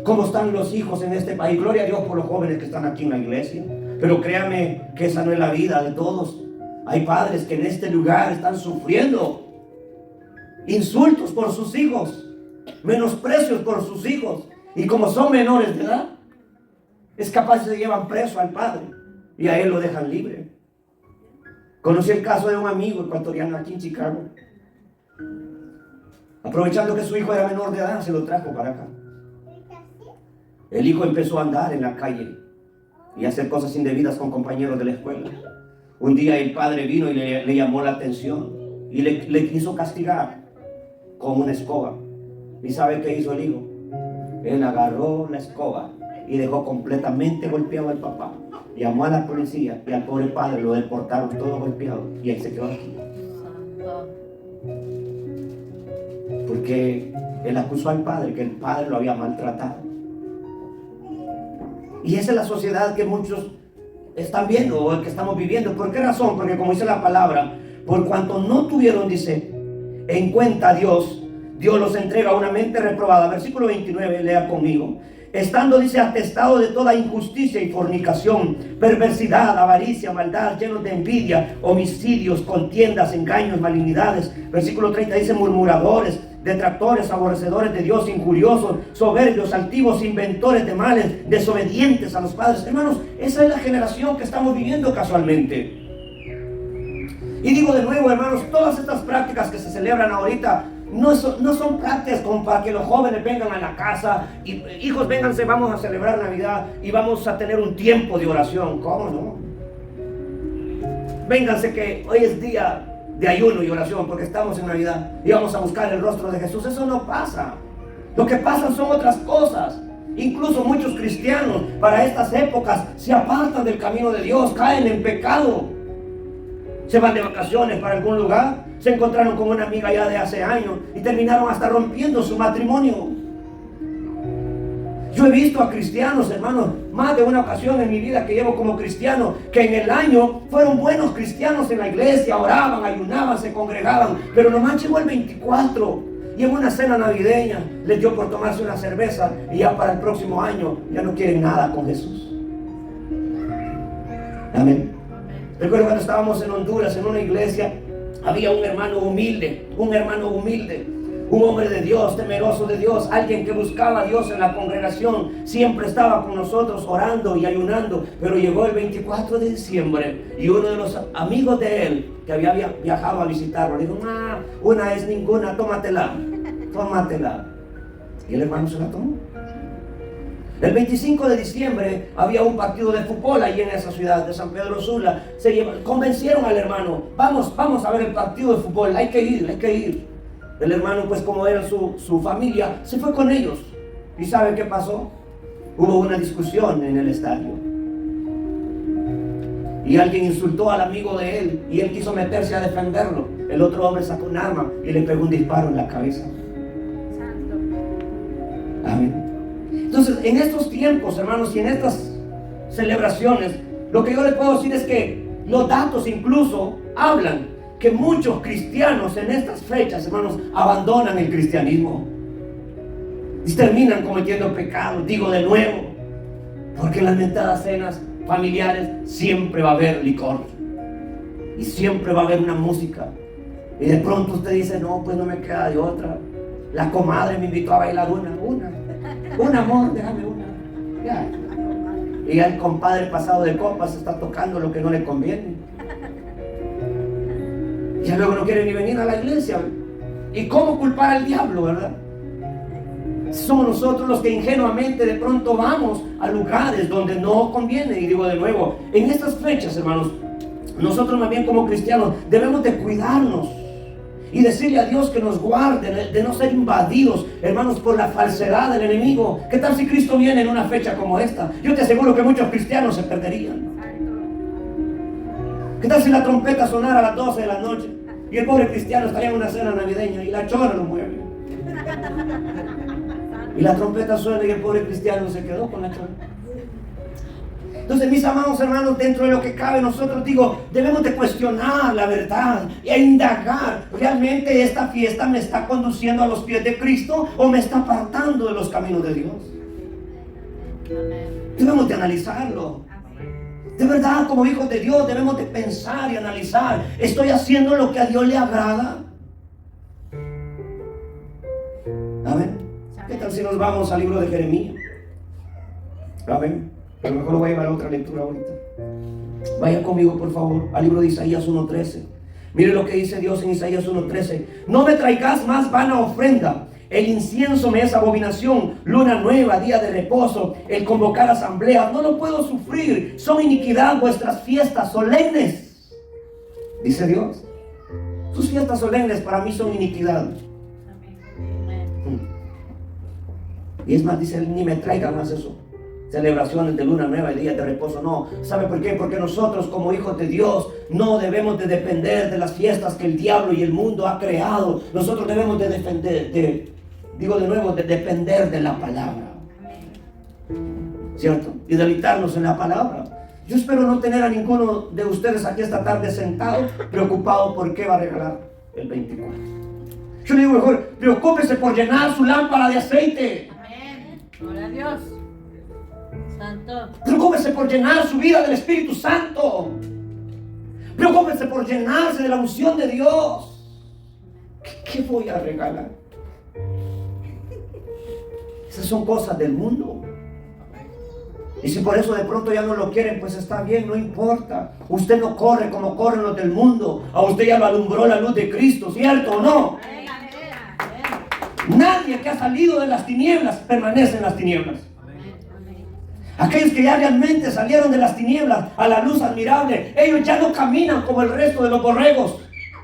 ¿Cómo están los hijos en este país? Gloria a Dios por los jóvenes que están aquí en la iglesia. Pero créame que esa no es la vida de todos. Hay padres que en este lugar están sufriendo insultos por sus hijos, menosprecios por sus hijos. Y como son menores de edad, es capaz que se llevan preso al padre y a él lo dejan libre. Conocí el caso de un amigo ecuatoriano aquí en Chicago. Aprovechando que su hijo era menor de edad, se lo trajo para acá. El hijo empezó a andar en la calle y a hacer cosas indebidas con compañeros de la escuela. Un día el padre vino y le llamó la atención y le quiso castigar con una escoba. ¿Y sabe qué hizo el hijo? Él agarró la escoba y dejó completamente golpeado al papá. Llamó a la policía y al pobre padre lo deportaron todo golpeado y él se quedó aquí. Porque él acusó al padre que el padre lo había maltratado. Y esa es la sociedad que muchos están viendo o que estamos viviendo. ¿Por qué razón? Porque como dice la palabra, por cuanto no tuvieron, dice, en cuenta a Dios, Dios los entrega a una mente reprobada. Versículo 29, lea conmigo. Estando, dice, atestado de toda injusticia y fornicación, perversidad, avaricia, maldad, llenos de envidia, homicidios, contiendas, engaños, malignidades. Versículo 30 dice, murmuradores, detractores, aborrecedores de Dios, injuriosos, soberbios, altivos, inventores de males, desobedientes a los padres. Hermanos, esa es la generación que estamos viviendo casualmente. Y digo de nuevo, hermanos, todas estas prácticas que se celebran ahorita no son prácticas como para que los jóvenes vengan a la casa y hijos, vénganse, vamos a celebrar Navidad y vamos a tener un tiempo de oración. ¿Cómo no? Vénganse que hoy es día de ayuno y oración porque estamos en Navidad y vamos a buscar el rostro de Jesús. Eso no pasa. Lo que pasa son otras cosas. Incluso muchos cristianos para estas épocas se apartan del camino de Dios, caen en pecado. Se van de vacaciones para algún lugar, se encontraron con una amiga ya de hace años y terminaron hasta rompiendo su matrimonio. Yo he visto a cristianos, hermanos, más de una ocasión en mi vida que llevo como cristiano, que en el año fueron buenos cristianos en la iglesia, oraban, ayunaban, se congregaban, pero nomás llegó el 24 y en una cena navideña les dio por tomarse una cerveza y ya para el próximo año ya no quieren nada con Jesús. Amén. Recuerdo cuando estábamos en Honduras, en una iglesia, había un hermano humilde, un hombre de Dios, temeroso de Dios, alguien que buscaba a Dios en la congregación, siempre estaba con nosotros orando y ayunando, pero llegó el 24 de diciembre y uno de los amigos de él, que había viajado a visitarlo, le dijo, una es ninguna, tómatela. Y el hermano se la tomó. El 25 de diciembre había un partido de fútbol allí en esa ciudad de San Pedro Sula. Convencieron al hermano, vamos a ver el partido de fútbol, hay que ir. El hermano, pues como era su familia, se fue con ellos. ¿Y sabe qué pasó? Hubo una discusión en el estadio. Y alguien insultó al amigo de él y él quiso meterse a defenderlo. El otro hombre sacó un arma y le pegó un disparo en la cabeza. Amén. Entonces, en estos tiempos, hermanos, y en estas celebraciones, lo que yo les puedo decir es que los datos incluso hablan que muchos cristianos en estas fechas, hermanos, abandonan el cristianismo y terminan cometiendo pecados. Digo de nuevo, porque en las mentadas cenas familiares siempre va a haber licor y siempre va a haber una música, y de pronto usted dice, no, pues no me queda de otra. La comadre me invitó a bailar un amor, déjame una. Ya. Y el compadre pasado de copas está tocando lo que no le conviene. Ya luego no quiere ni venir a la iglesia. ¿Y cómo culpar al diablo, verdad? Somos nosotros los que ingenuamente de pronto vamos a lugares donde no conviene. Y digo de nuevo, en estas fechas, hermanos, nosotros más bien como cristianos debemos de cuidarnos y decirle a Dios que nos guarde de no ser invadidos, hermanos, por la falsedad del enemigo. ¿Qué tal si Cristo viene en una fecha como esta? Yo te aseguro que muchos cristianos se perderían. ¿Qué tal si la trompeta sonara a las 12 de la noche Y el pobre cristiano estaría en una cena navideña y la chora lo mueve. Y la trompeta suena y el pobre cristiano se quedó con la chora. Entonces, mis amados hermanos, dentro de lo que cabe, nosotros debemos de cuestionar la verdad e indagar. ¿Realmente esta fiesta me está conduciendo a los pies de Cristo o me está apartando de los caminos de Dios? Debemos de analizarlo. De verdad, como hijos de Dios, debemos de pensar y analizar. ¿Estoy haciendo lo que a Dios le agrada? Amén. ¿Qué tal si nos vamos al libro de Jeremías? Amén. A lo mejor lo voy a llevar a otra lectura ahorita. Vaya conmigo, por favor, al libro de Isaías 1:13. Mire lo que dice Dios en Isaías 1:13. No me traigas más vana ofrenda. El incienso me es abominación. Luna nueva, día de reposo, el convocar asambleas, no lo puedo sufrir. Son iniquidad vuestras fiestas solemnes, dice Dios. Sus fiestas solemnes para mí son iniquidad. Y es más, dice, ni me traigan más eso. Celebraciones de luna nueva y días de reposo, no. ¿Sabe por qué? Porque nosotros como hijos de Dios no debemos de depender de las fiestas que el diablo y el mundo ha creado. Nosotros debemos de depender de depender de la palabra, ¿cierto? Y deleitarnos en la palabra. Yo espero no tener a ninguno de ustedes aquí esta tarde sentado preocupado por qué va a regalar el 24. Yo le digo mejor, preocúpese por llenar su lámpara de aceite. Amén. Gloria a Dios. Santo. Preocúpese por llenar su vida del Espíritu Santo. Preocúpese por llenarse de la unción de Dios. ¿Qué voy a regalar? Esas son cosas del mundo. Y si por eso de pronto ya no lo quieren, pues está bien, no importa. Usted no corre como corren los del mundo. A usted ya lo alumbró la luz de Cristo, ¿cierto o no? Nadie que ha salido de las tinieblas permanece en las tinieblas. Aquellos que ya realmente salieron de las tinieblas a la luz admirable, ellos ya no caminan como el resto de los borregos.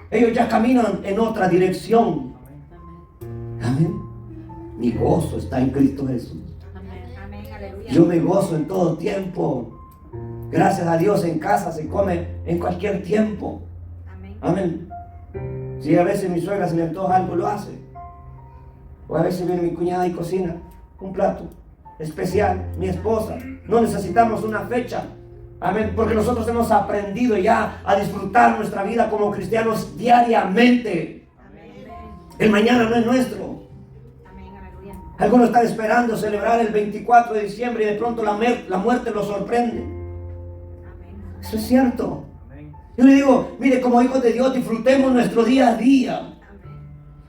Ellos ya caminan en otra dirección. Amén. Mi gozo está en Cristo Jesús. Yo me gozo en todo tiempo. Gracias a Dios, en casa se come en cualquier tiempo. Amén. Si a veces mi suegra se le antoja algo, lo hace. O a veces viene mi cuñada y cocina un plato especial, mi esposa. No necesitamos una fecha. Amén. Porque nosotros hemos aprendido ya a disfrutar nuestra vida como cristianos diariamente. El mañana no es nuestro. Algunos están esperando celebrar el 24 de diciembre y de pronto la muerte los sorprende. Eso es cierto. Yo le digo, mire, como hijos de Dios, disfrutemos nuestro día a día.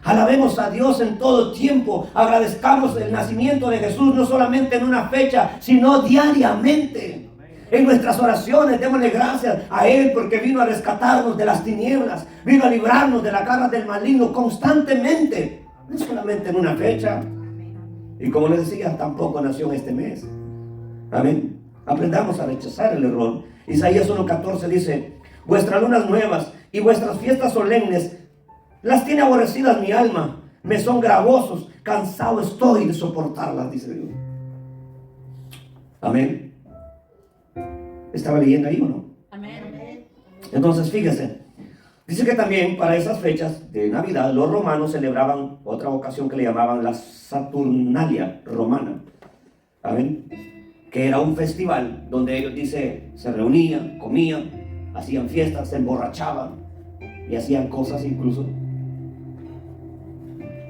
Alabemos a Dios en todo tiempo. Agradezcamos el nacimiento de Jesús, no solamente en una fecha, sino diariamente. En nuestras oraciones, démosle gracias a Él porque vino a rescatarnos de las tinieblas. Vino a librarnos de la garra del maligno constantemente. No solamente en una fecha. Y como les decía, tampoco nació en este mes. Amén. Aprendamos a rechazar el error. Isaías 1:14 dice: vuestras lunas nuevas y vuestras fiestas solemnes las tiene aborrecidas mi alma. Me son gravosos, cansado estoy de soportarlas, dice Dios. Amén. ¿Estaba leyendo ahí o no? Amén. Entonces fíjese. Dice que también para esas fechas de Navidad los romanos celebraban otra ocasión que le llamaban la Saturnalia romana. Amén. Que era un festival donde ellos, se reunían, comían, hacían fiestas, se emborrachaban y hacían cosas incluso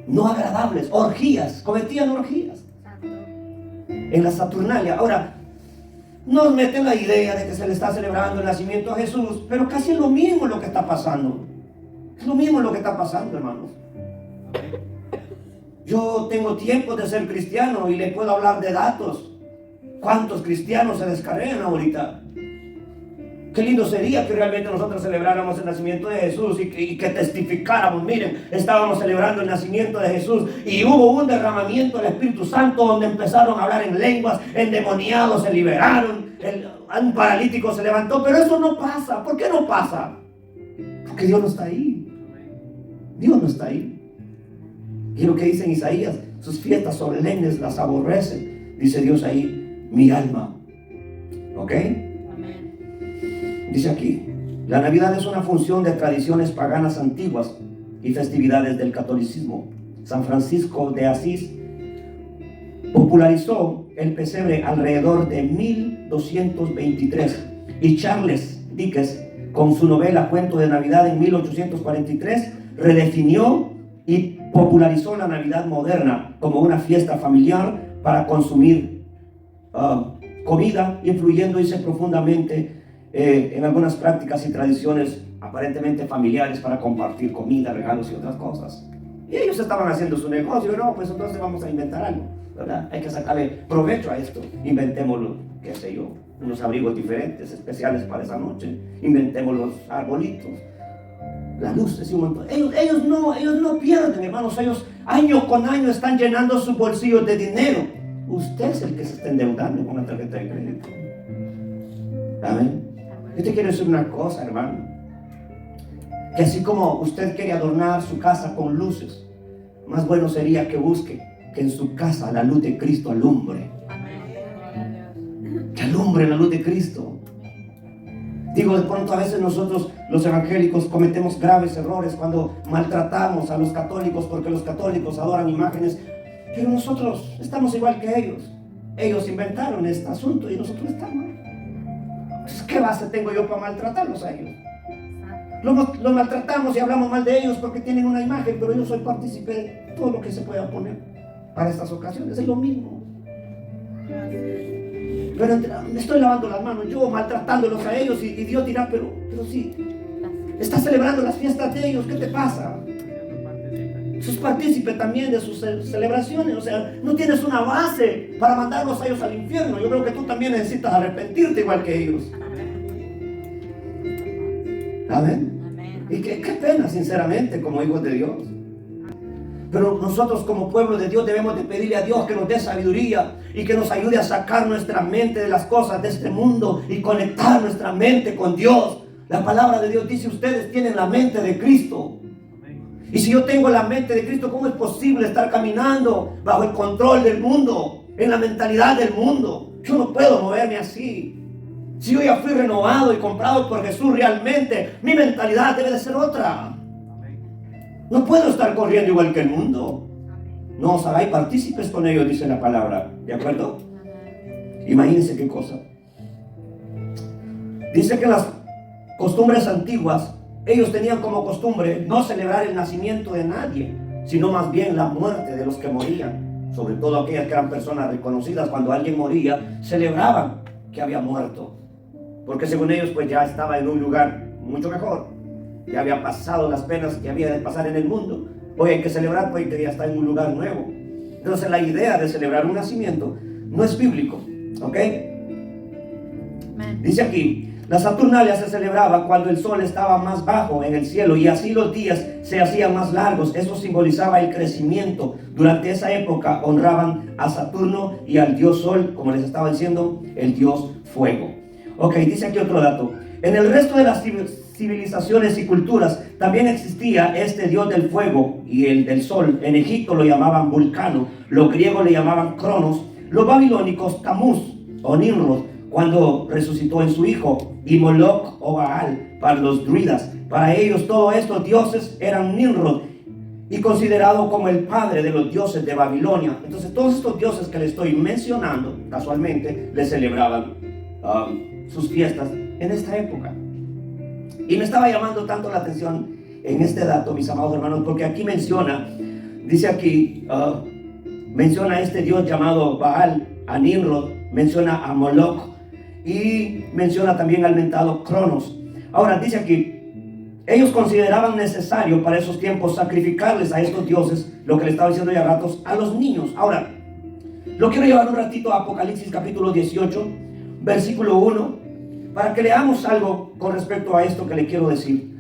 no agradables, orgías, cometían orgías en la Saturnalia. Ahora, nos meten la idea de que se le está celebrando el nacimiento a Jesús, pero casi es lo mismo lo que está pasando. Es lo mismo lo que está pasando, hermanos. Yo tengo tiempo de ser cristiano y le puedo hablar de datos. ¿Cuántos cristianos se descarrean ahorita? Qué lindo sería que realmente nosotros celebráramos el nacimiento de Jesús y que testificáramos. Miren, estábamos celebrando el nacimiento de Jesús y hubo un derramamiento del Espíritu Santo donde empezaron a hablar en lenguas, endemoniados se liberaron, un paralítico se levantó. Pero eso no pasa. ¿Por qué no pasa? Porque Dios no está ahí. Dios no está ahí. Y lo que dice en Isaías, sus fiestas solemnes las aborrecen. Dice Dios ahí, mi alma. ¿Ok? Dice aquí, La Navidad es una función de tradiciones paganas antiguas y festividades del catolicismo. San Francisco de Asís popularizó el pesebre alrededor de 1223 y Charles Dickens, con su novela Cuento de Navidad en 1843, redefinió y popularizó la Navidad moderna como una fiesta familiar para consumir comida, influyéndose profundamente en algunas prácticas y tradiciones aparentemente familiares para compartir comida, regalos y otras cosas. Y ellos estaban haciendo su negocio. No, pues entonces vamos a inventar algo, ¿verdad? Hay que sacarle provecho a esto. Inventémoslo, qué sé yo, unos abrigos diferentes, especiales para esa noche. Inventemos los arbolitos, las luces y un montón. Ellos no pierden, hermanos. Ellos año con año están llenando sus bolsillos de dinero. Usted es el que se está endeudando con la tarjeta de crédito. Amén. Yo te quiero decir una cosa, hermano. Que así como usted quiere adornar su casa con luces, más bueno sería que busque que en su casa la luz de Cristo alumbre. Que alumbre la luz de Cristo. Digo, de pronto a veces nosotros los evangélicos cometemos graves errores cuando maltratamos a los católicos porque los católicos adoran imágenes, pero nosotros estamos igual que ellos. Ellos inventaron este asunto y nosotros estamos. Entonces, ¿qué base tengo yo para maltratarlos a ellos? Los maltratamos y hablamos mal de ellos porque tienen una imagen, pero yo soy partícipe de todo lo que se pueda poner para estas ocasiones. Es lo mismo. Pero me estoy lavando las manos yo maltratándolos a ellos y Dios dirá, pero sí, estás celebrando las fiestas de ellos, ¿qué te pasa? Sos partícipe también de sus celebraciones. O sea, no tienes una base para mandarlos a ellos al infierno. Yo creo que tú también necesitas arrepentirte igual que ellos. Amén. Y qué pena, sinceramente, como hijos de Dios. Pero nosotros como pueblo de Dios debemos de pedirle a Dios que nos dé sabiduría y que nos ayude a sacar nuestra mente de las cosas de este mundo y conectar nuestra mente con Dios. La palabra de Dios dice, ustedes tienen la mente de Cristo. Y si yo tengo la mente de Cristo, ¿cómo es posible estar caminando bajo el control del mundo, en la mentalidad del mundo? Yo no puedo moverme así. Si yo ya fui renovado y comprado por Jesús realmente, mi mentalidad debe de ser otra. No puedo estar corriendo igual que el mundo. No os hagáis partícipes con ellos, dice la palabra. ¿De acuerdo? Imagínense qué cosa. Dice que las costumbres antiguas, ellos tenían como costumbre no celebrar el nacimiento de nadie, sino más bien la muerte de los que morían. Sobre todo aquellas que eran personas reconocidas. Cuando alguien moría, celebraban que había muerto. Porque según ellos pues ya estaba en un lugar mucho mejor. Ya había pasado las penas que había de pasar en el mundo. Hoy hay que celebrar pues que ya está en un lugar nuevo. Entonces la idea de celebrar un nacimiento no es bíblico. ¿Ok? Dice aquí, la Saturnalia se celebraba cuando el sol estaba más bajo en el cielo y así los días se hacían más largos. Eso simbolizaba el crecimiento. Durante esa época honraban a Saturno y al dios Sol, como les estaba diciendo, el dios Fuego. Ok, dice aquí otro dato. En el resto de las civilizaciones y culturas también existía este dios del fuego y el del sol. En Egipto lo llamaban Vulcano, los griegos le llamaban Cronos, los babilónicos Tamuz o Nimrod, cuando resucitó en su hijo, y Moloch o Baal para los druidas. Para ellos todos estos dioses eran Nimrod y considerado como el padre de los dioses de Babilonia. Entonces todos estos dioses que le estoy mencionando, casualmente, le celebraban sus fiestas en esta época. Y me estaba llamando tanto la atención en este dato, mis amados hermanos, porque aquí menciona, dice aquí, menciona a este dios llamado Baal, a Nimrod, menciona a Moloch y menciona también al mentado Cronos. Ahora dice aquí, ellos consideraban necesario para esos tiempos sacrificarles a estos dioses, lo que le estaba diciendo ya ratos, a los niños. Ahora, lo quiero llevar un ratito a Apocalipsis capítulo 18, versículo 1, para que leamos algo con respecto a esto que le quiero decir.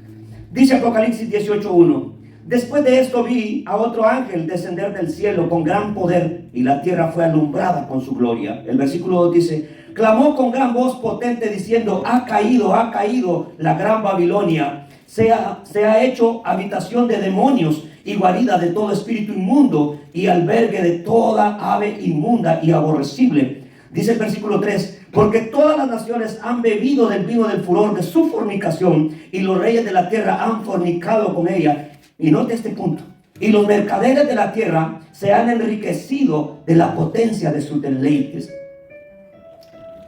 Dice Apocalipsis 18:1: después de esto vi a otro ángel descender del cielo con gran poder, y la tierra fue alumbrada con su gloria. El versículo 2 dice: clamó con gran voz potente diciendo, ha caído la gran Babilonia, se ha hecho habitación de demonios y guarida de todo espíritu inmundo y albergue de toda ave inmunda y aborrecible. Dice el versículo 3: Porque todas las naciones han bebido del vino del furor de su fornicación, y los reyes de la tierra han fornicado con ella. Y note este punto. Y los mercaderes de la tierra se han enriquecido de la potencia de sus deleites.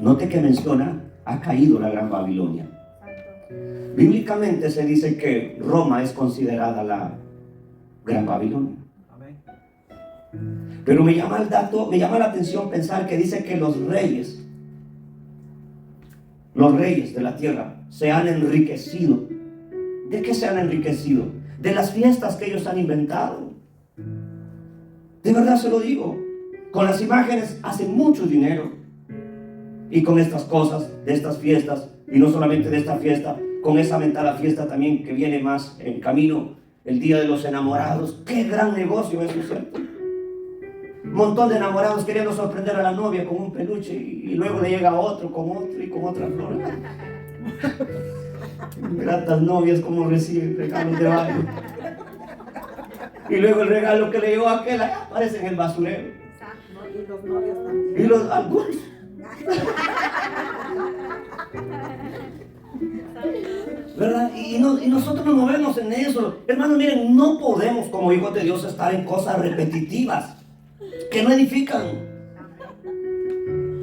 Note que menciona, ha caído la gran Babilonia. Bíblicamente se dice que Roma es considerada la gran Babilonia. Pero me llama la atención pensar que dice que los reyes de la tierra se han enriquecido. ¿De qué se han enriquecido? De las fiestas que ellos han inventado. De verdad se lo digo. Con las imágenes hacen mucho dinero. Y con estas cosas, de estas fiestas, y no solamente de esta fiesta, con esa mentada fiesta también que viene más en camino, el Día de los Enamorados. ¡Qué gran negocio eso, ¿cierto? Un montón de enamorados queriendo sorprender a la novia con un peluche, y luego le llega otro y con otra flor. Gratas novias como reciben regalos de baile. Y luego el regalo que le llegó a aquel aparece en el basurero. Y los novios también. Y los algunos. ¿Verdad? Y nosotros nos movemos en eso. Hermanos, miren, no podemos como hijos de Dios estar en cosas repetitivas que no edifican,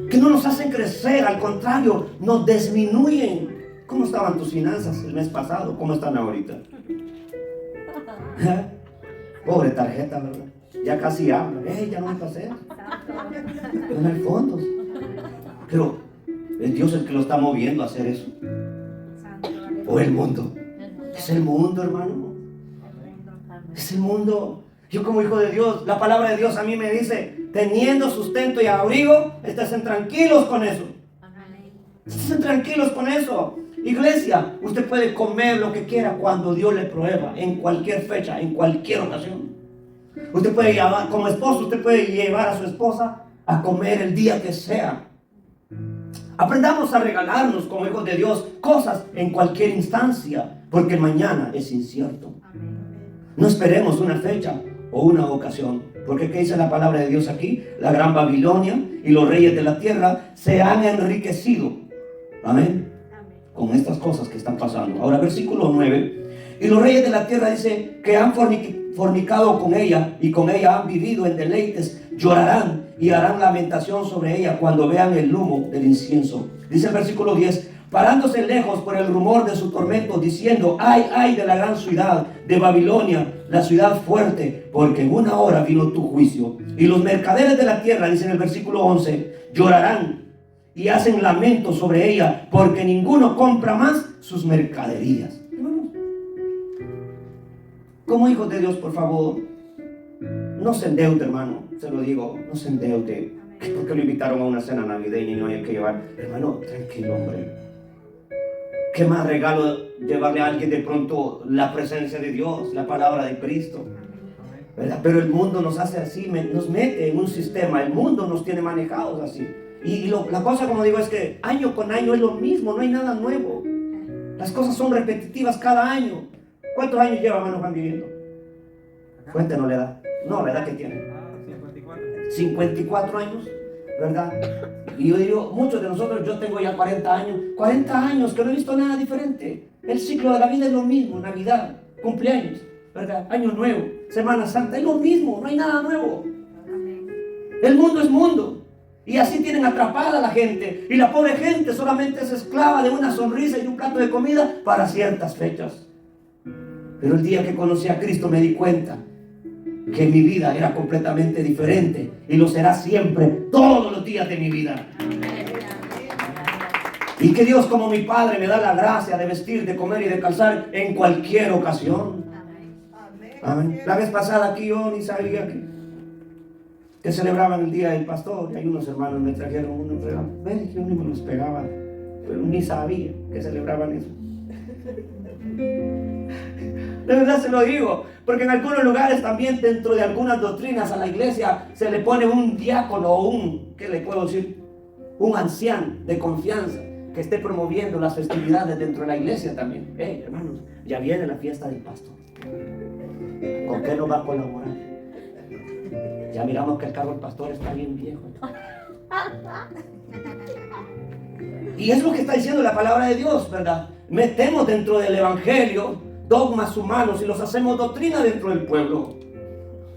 que no nos hacen crecer. Al contrario, nos disminuyen. ¿Cómo estaban tus finanzas el mes pasado? ¿Cómo están ahorita? ¿Eh? Pobre tarjeta, ¿verdad? Ya casi habla. Ya no me pasé. No hay fondos. Pero es Dios el que lo está moviendo a hacer eso. O el mundo. Es el mundo, hermano. Es el mundo. Yo como hijo de Dios, la palabra de Dios a mí me dice, teniendo sustento y abrigo, estén tranquilos con eso. Estén tranquilos con eso. Iglesia, usted puede comer lo que quiera cuando Dios le prueba, en cualquier fecha, en cualquier ocasión. Usted puede llevar, como esposo, usted puede llevar a su esposa a comer el día que sea. Aprendamos a regalarnos como hijos de Dios cosas en cualquier instancia, porque mañana es incierto. No esperemos una fecha o una ocasión, porque ¿qué dice la palabra de Dios aquí? La gran Babilonia y los reyes de la tierra se han enriquecido. Amén. Con estas cosas que están pasando. Ahora versículo 9. Y los reyes de la tierra dice que han fornicado con ella, y con ella han vivido en deleites. Llorarán y harán lamentación sobre ella cuando vean el humo del incienso. Dice el versículo 10. Parándose lejos por el rumor de su tormento, diciendo: ay, ay de la gran ciudad de Babilonia, la ciudad fuerte, porque en una hora vino tu juicio. Y los mercaderes de la tierra, dice en el versículo 11, llorarán y hacen lamento sobre ella, porque ninguno compra más sus mercaderías. Como hijos de Dios, por favor, no se endeude, hermano, se lo digo, no se endeude. Porque lo invitaron a una cena navideña y no hay que llevar. Hermano, tranquilo, hombre. ¿Qué más regalo llevarle a alguien de pronto la presencia de Dios, la palabra de Cristo? ¿Verdad? Pero el mundo nos hace así, nos mete en un sistema. El mundo nos tiene manejados así. Y la cosa, como digo, es que año con año es lo mismo, no hay nada nuevo. Las cosas son repetitivas cada año. ¿Cuántos años lleva, hermano Juan, viviendo? Cuéntenos la edad. No, la edad que tiene. 54 años, ¿verdad? Y yo digo, muchos de nosotros, yo tengo ya 40 años. 40 años que no he visto nada diferente. El ciclo de la vida es lo mismo. Navidad, cumpleaños, ¿verdad? Año Nuevo, Semana Santa, es lo mismo, no hay nada nuevo. El mundo es mundo. Y así tienen atrapada a la gente. Y la pobre gente solamente es esclava de una sonrisa y un plato de comida para ciertas fechas. Pero el día que conocí a Cristo me di cuenta que mi vida era completamente diferente. Y lo será siempre, todos los días de mi vida. Y que Dios, como mi Padre, me da la gracia de vestir, de comer y de calzar en cualquier ocasión. Amén. La vez pasada aquí yo ni sabía que celebraban el día del pastor, y hay unos hermanos me trajeron unos regalos. Ven, yo ni me los pegaba, pero ni sabía que celebraban eso. De verdad se lo digo, porque en algunos lugares también, dentro de algunas doctrinas, a la iglesia se le pone un diácono o ¿qué le puedo decir? Un anciano de confianza que esté promoviendo las festividades dentro de la iglesia también. Hermanos, ya viene la fiesta del pastor. ¿Con qué nos va a colaborar? Ya miramos que el carro del pastor está bien viejo. Y es lo que está diciendo la palabra de Dios, ¿verdad? Metemos dentro del evangelio dogmas humanos y los hacemos doctrina dentro del pueblo.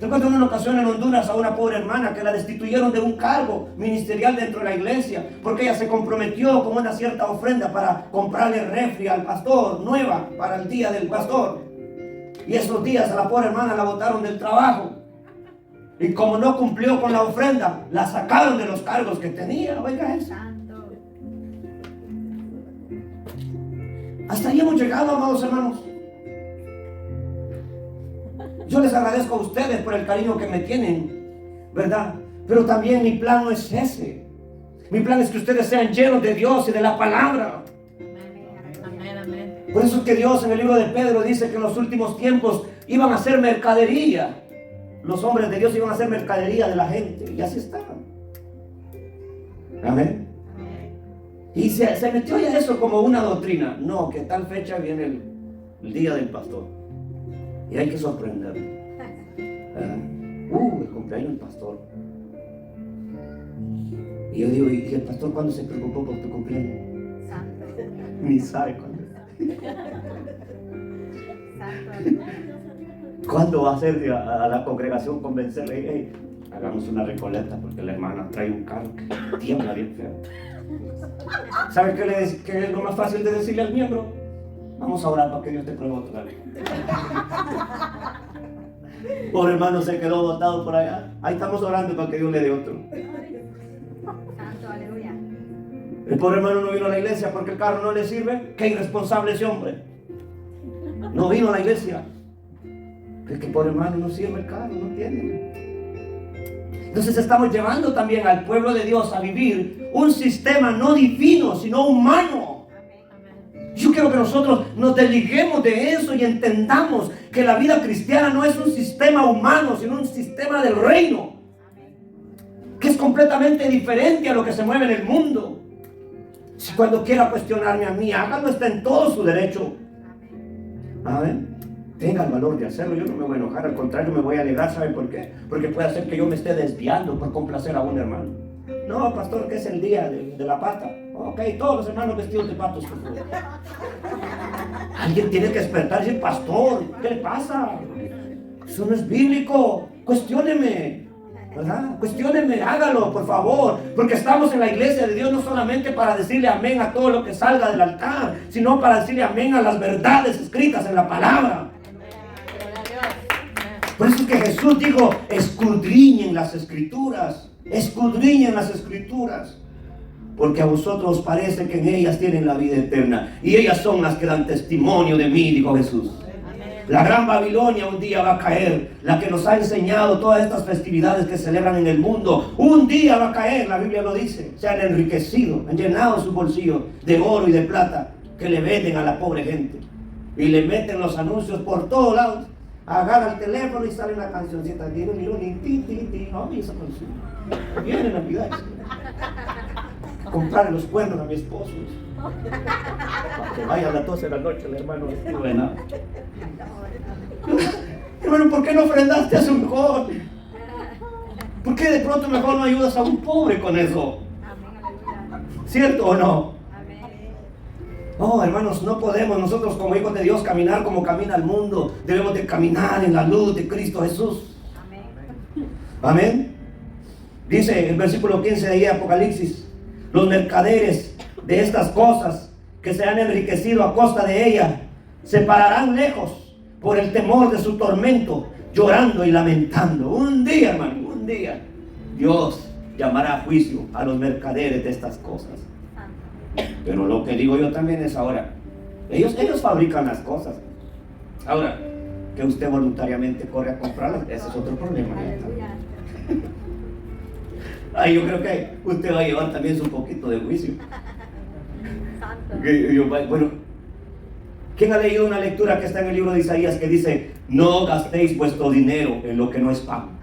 Recuerdo en una ocasión en Honduras a una pobre hermana que la destituyeron de un cargo ministerial dentro de la iglesia porque ella se comprometió con una cierta ofrenda para comprarle refri al pastor, nueva, para el día del pastor. Y esos días a la pobre hermana la botaron del trabajo. Y como no cumplió con la ofrenda, la sacaron de los cargos que tenía. Oiga eso. Hasta ahí hemos llegado, amados hermanos. Yo les agradezco a ustedes por el cariño que me tienen, ¿verdad? Pero también mi plan no es ese. Mi plan es que ustedes sean llenos de Dios y de la palabra. Amén, amén. Por eso es que Dios en el libro de Pedro dice que en los últimos tiempos iban a ser mercadería. Los hombres de Dios iban a ser mercadería de la gente. Y así está. Amén. Y se metió ya eso como una doctrina. No, que tal fecha viene el día del pastor. Y hay que sorprenderlo. El cumpleaños del pastor. Y yo digo, ¿y el pastor cuándo se preocupó por tu cumpleaños? Santo. Ni sabe cuándo. Santo. ¿Cuándo va a ser a la congregación convencerle? Hey, hagamos una recolecta porque la hermana trae un carro que tiembla bien feo. ¿Sabe qué es lo más fácil de decirle al miembro? Vamos a orar para que Dios te pruebe otra vez. Pobre hermano se quedó botado por allá. Ahí estamos orando para que Dios le dé otro. Santo, aleluya. El pobre hermano no vino a la iglesia porque el carro no le sirve. Qué irresponsable ese hombre. No vino a la iglesia. Es que pobre hermano no sirve el carro, no tiene. Entonces estamos llevando también al pueblo de Dios a vivir un sistema no divino, sino humano. Yo quiero que nosotros nos desliguemos de eso y entendamos que la vida cristiana no es un sistema humano, sino un sistema del reino, que es completamente diferente a lo que se mueve en el mundo. Si cuando quiera cuestionarme a mí, hágalo, está en todo su derecho. Amén. Tenga el valor de hacerlo. Yo no me voy a enojar, al contrario me voy a alegrar. ¿Sabe por qué? Porque puede hacer que yo me esté desviando por complacer a un hermano. No, pastor, que es el día de la pata. Ok, todos los hermanos vestidos de patos, por favor. Alguien tiene que despertar y decir, pastor, ¿qué le pasa? Eso no es bíblico. Cuestióneme, ¿verdad? Cuestióneme, hágalo, por favor. Porque estamos en la iglesia de Dios no solamente para decirle amén a todo lo que salga del altar, sino para decirle amén a las verdades escritas en la palabra. Por eso es que Jesús dijo, escudriñen las escrituras. Escudriñen las escrituras, porque a vosotros os parece que en ellas tienen la vida eterna, y ellas son las que dan testimonio de mí, dijo Jesús. La gran Babilonia un día va a caer, la que nos ha enseñado todas estas festividades que celebran en el mundo, un día va a caer, la Biblia lo dice. Se han enriquecido, han llenado sus bolsillos de oro y de plata que le venden a la pobre gente, y le meten los anuncios por todos lados. Agarra el teléfono y sale una cancioncita, esa canción viene Navidad, comprarle los cuernos a mi esposo para que vaya a las 12 de la noche el hermano vestido de nada. Hermano, ¿por qué no ofrendaste a su mejor? ¿Por qué de pronto mejor no ayudas a un pobre con eso? ¿Cierto o no? No, hermanos, no podemos nosotros como hijos de Dios caminar como camina el mundo. Debemos de caminar en la luz de Cristo Jesús. Amén. Dice el versículo 15 de ahí de Apocalipsis: los mercaderes de estas cosas que se han enriquecido a costa de ella se pararán lejos por el temor de su tormento, llorando y lamentando. Un día, hermano, un día Dios llamará a juicio a los mercaderes de estas cosas. Pero lo que digo yo también es ahora, ellos fabrican las cosas. Ahora, que usted voluntariamente corre a comprarlas, ese es otro problema. Ay, yo creo que usted va a llevar también su poquito de juicio. Bueno, ¿quién ha leído una lectura que está en el libro de Isaías que dice: no gastéis vuestro dinero en lo que no es pan,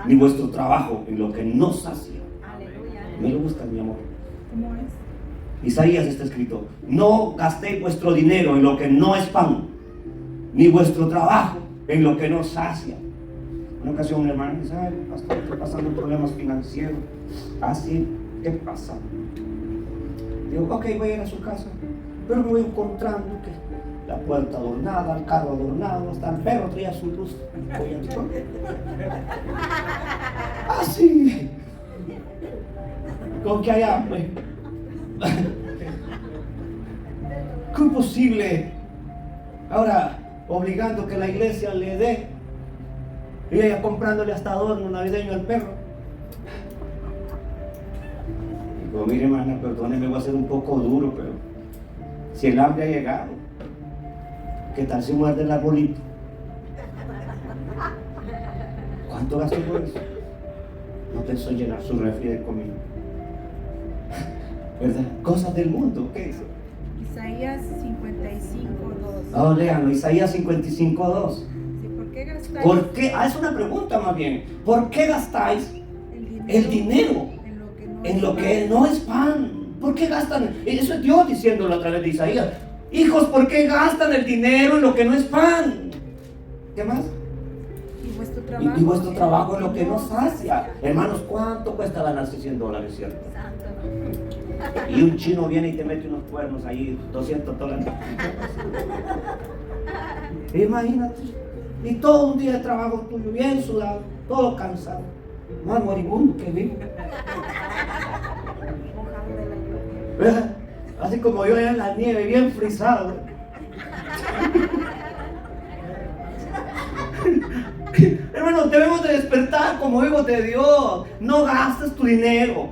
ni vuestro trabajo en lo que no sacia? Me lo gusta, mi amor. ¿Cómo es? Isaías está escrito: no gastéis vuestro dinero en lo que no es pan, ni vuestro trabajo en lo que no sacia. Una ocasión un hermano dice: ay, pastor, estoy pasando problemas financieros. ¿Ah, sí? ¿Qué pasa? Digo, ok, voy a ir a su casa. Pero me voy encontrando que la puerta adornada, el carro adornado, hasta el perro traía su luz. Así. Con que hay hambre. ¿Cómo es posible? Ahora, obligando que la iglesia le dé. Y ella comprándole hasta adorno navideño al perro. Digo, mire hermana, perdóneme, voy a ser un poco duro, pero si el hambre ha llegado, ¿qué tal si muerde el arbolito? ¿Cuánto gastó por eso? No pensó llenar su refri de comida. ¿Verdad? Cosas del mundo, ¿qué dice? Isaías 55:2. Oh, léanlo, Isaías 55:2. Sí, ¿por qué gastáis ¿Por qué? Es una pregunta más bien. ¿Por qué gastáis el dinero en lo que no es pan? ¿Por qué gastan? Eso es Dios diciéndolo a través de Isaías. Hijos, ¿por qué gastan el dinero en lo que no es pan? ¿Qué más? Y vuestro trabajo en lo que no sacia. Hermanos, ¿cuánto cuesta ganarse $100, cierto? Y un chino viene y te mete unos cuernos ahí, $200. Imagínate. Y todo un día de trabajo tuyo, bien sudado, todo cansado. Más moribundo que vivo. ¿Verdad? Así como yo en la nieve, bien frisado. Hermanos, debemos de despertar como hijos de Dios. No gastes tu dinero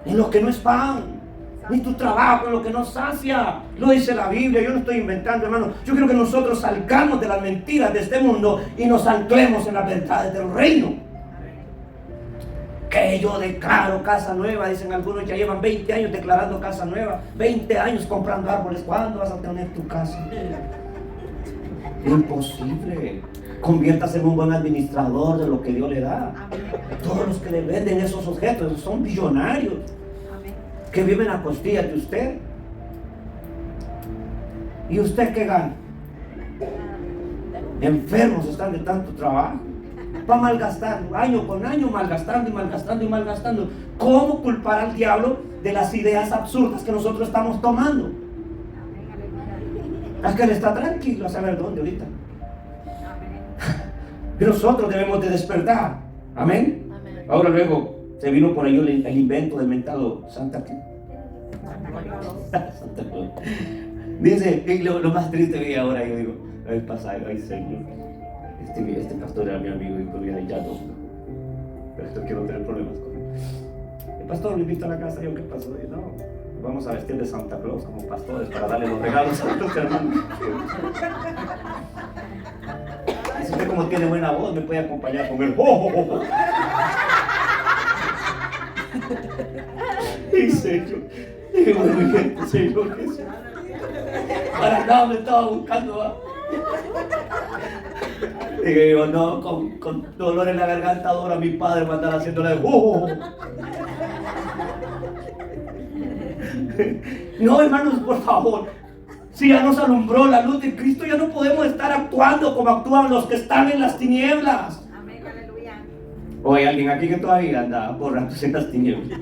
en lo que no es pan, ni tu trabajo en lo que no sacia. Lo dice la Biblia, yo no estoy inventando, hermanos. Yo quiero que nosotros salgamos de las mentiras de este mundo y nos anclemos en las verdades del reino. Que yo declaro casa nueva, dicen algunos, ya llevan 20 años declarando casa nueva, 20 años comprando árboles. ¿Cuándo vas a tener tu casa? Imposible. Conviértase en un buen administrador de lo que Dios le da. Todos los que le venden esos objetos son billonarios que viven a costillas de usted. ¿Y usted qué gana? Enfermos están de tanto trabajo. Va a malgastar, año con año, malgastando y malgastando y malgastando. ¿Cómo culpar al diablo de las ideas absurdas que nosotros estamos tomando? Es que él está tranquilo a saber dónde ahorita. Nosotros debemos de despertar. Amén. Amén. Ahora luego se vino por ahí el invento del mentado Santa Claus. Santa Claus. Dice, lo más triste que ahora, yo digo, el pasaje, ay Señor, este pastor era mi amigo y todavía ya no. Pero esto quiero tener problemas con él. El pastor me invita a la casa y yo, ¿qué pasó? Y no, vamos a vestir de Santa Claus como pastores para darle los regalos a los hermanos. Si usted como tiene buena voz, me puede acompañar con el ¡oh! Y Señor, dije, bueno, gente, Señor Jesús. Para nada me estaba buscando, ¿va? Dije yo, no, con dolor en la garganta ahora mi padre va a andar haciéndole ¡oh! No, hermanos, por favor. Si ya nos alumbró la luz de Cristo, ya no podemos estar actuando como actúan los que están en las tinieblas. Amén, aleluya. O hay alguien aquí que todavía anda borrándose en las tinieblas.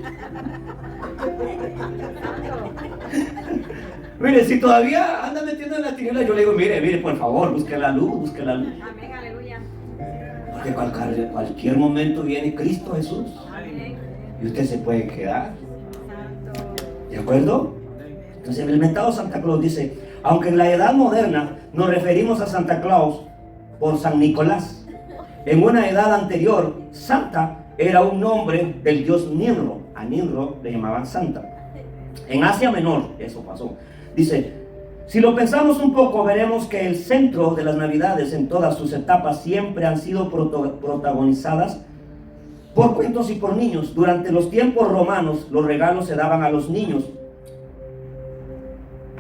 Mire, si todavía anda metiendo en las tinieblas, yo le digo, mire, por favor, busque la luz, busque la luz. Amén, aleluya. Porque cualquier momento viene Cristo Jesús. Amén. Y usted se puede quedar. Santo. ¿De acuerdo? Entonces el mentado Santa Claus dice, aunque en la edad moderna nos referimos a Santa Claus por San Nicolás, en una edad anterior, Santa era un nombre del dios Nimrod. A Nimrod le llamaban Santa. En Asia Menor, eso pasó. Dice, si lo pensamos un poco, veremos que el centro de las Navidades en todas sus etapas siempre han sido protagonizadas por cuentos y por niños. Durante los tiempos romanos, los regalos se daban a los niños.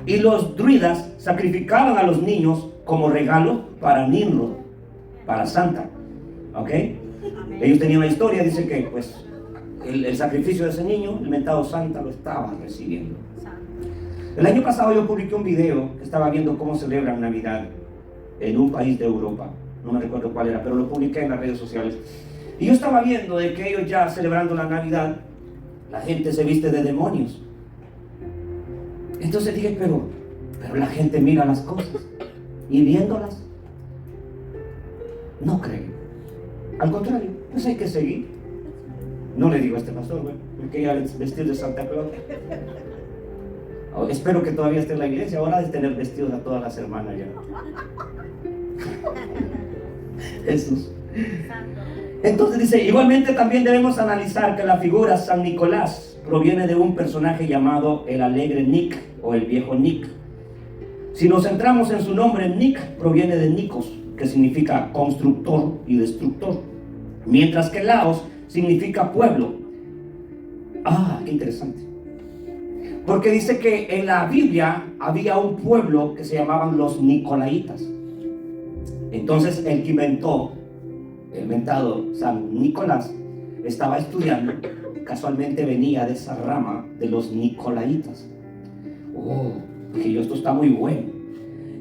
Y los druidas sacrificaban a los niños como regalo para Nimrod, para Santa. ¿Ok? Ellos tenían una historia, dice que pues el sacrificio de ese niño, el mentado Santa, lo estaba recibiendo. El año pasado yo publiqué un video que estaba viendo cómo celebran Navidad en un país de Europa. No me recuerdo cuál era, pero lo publiqué en las redes sociales. Y yo estaba viendo de que ellos ya celebrando la Navidad, la gente se viste de demonios. Entonces dije, pero la gente mira las cosas y viéndolas no cree. Al contrario, pues hay que seguir. No le digo a este pastor, bueno, me quería vestir de Santa Claus. Oh, espero que todavía esté en la iglesia. Ahora de tener vestidos a todas las hermanas ya. Jesús. Entonces dice, igualmente también debemos analizar que la figura San Nicolás proviene de un personaje llamado el alegre Nick o el viejo Nick. Si nos centramos en su nombre, Nick proviene de Nikos, que significa constructor y destructor, mientras que Laos significa pueblo. Ah, qué interesante. Porque dice que en la Biblia había un pueblo que se llamaban los Nicolaitas. Entonces el que inventado San Nicolás estaba estudiando, casualmente venía de esa rama de los Nicolaitas. Oh, dije yo, esto está muy bueno.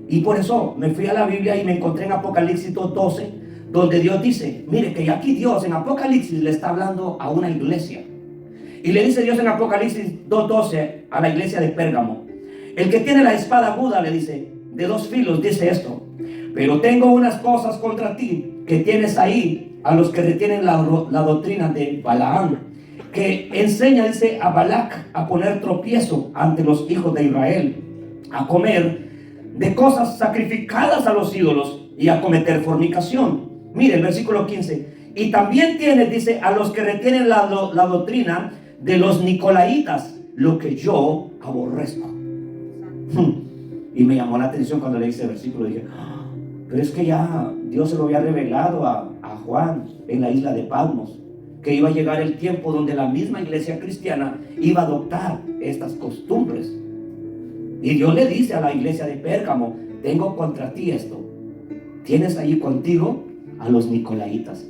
Y por eso me fui a la Biblia y me encontré en Apocalipsis 2:12, donde Dios dice, mire que aquí Dios en Apocalipsis le está hablando a una iglesia. Y le dice Dios en Apocalipsis 2:12 a la iglesia de Pérgamo, el que tiene la espada aguda, le dice, de dos filos, dice esto, pero tengo unas cosas contra ti, que tienes ahí a los que retienen la doctrina de Balaam, que enseña, dice, a Balac a poner tropiezo ante los hijos de Israel, a comer de cosas sacrificadas a los ídolos y a cometer fornicación. Mire el versículo 15. Y también tiene, dice, a los que retienen la doctrina de los Nicolaitas, lo que yo aborrezco. Y me llamó la atención cuando leí ese versículo. Dije, pero es que ya Dios se lo había revelado a Juan en la isla de Patmos, que iba a llegar el tiempo donde la misma iglesia cristiana iba a adoptar estas costumbres. Y Dios le dice a la iglesia de Pérgamo, tengo contra ti esto. Tienes allí contigo a los Nicolaitas.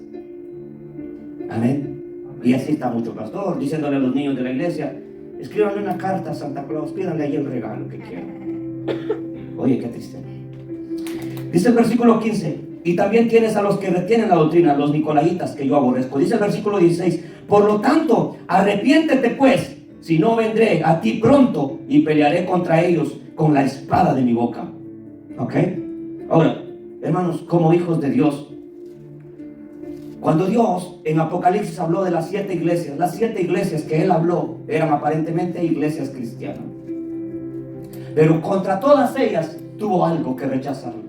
Amén. Y así está mucho pastor diciéndole a los niños de la iglesia, escríbanle una carta a Santa Claus, pídanle ahí el regalo que quieran. Oye, qué triste. Dice el versículo 15, y también tienes a los que retienen la doctrina, los Nicolaitas, que yo aborrezco. Dice el versículo 16, por lo tanto, arrepiéntete pues, si no vendré a ti pronto y pelearé contra ellos con la espada de mi boca. ¿Ok? Ahora, hermanos, como hijos de Dios, cuando Dios en Apocalipsis habló de las 7 iglesias, las 7 iglesias que Él habló eran aparentemente iglesias cristianas. Pero contra todas ellas tuvo algo que rechazarles.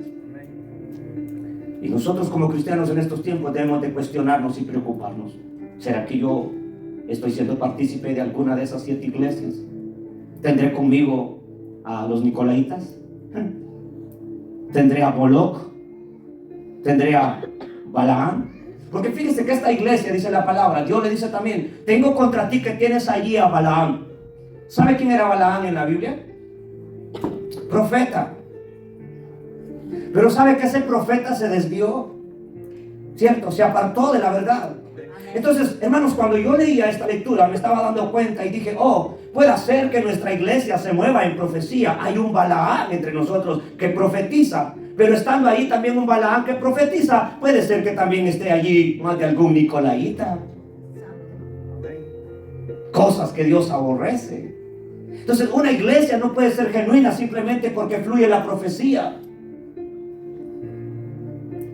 Y nosotros como cristianos en estos tiempos debemos de cuestionarnos y preocuparnos. ¿Será que yo estoy siendo partícipe de alguna de esas 7 iglesias? ¿Tendré conmigo a los Nicolaitas? ¿Tendré a Moloch? ¿Tendré a Balaam? Porque fíjese que esta iglesia, dice la palabra, Dios le dice también, tengo contra ti que tienes allí a Balaam. ¿Sabe quién era Balaam en la Biblia? Profeta. Pero sabe que ese profeta se desvió, ¿cierto? Se apartó de la verdad. Entonces, hermanos, cuando yo leía esta lectura me estaba dando cuenta y dije, oh, puede ser que nuestra iglesia se mueva en profecía. Hay un Balaam entre nosotros que profetiza, pero estando ahí también un Balaam que profetiza, puede ser que también esté allí más de algún Nicolaíta. Cosas que Dios aborrece. Entonces, una iglesia no puede ser genuina simplemente porque fluye la profecía.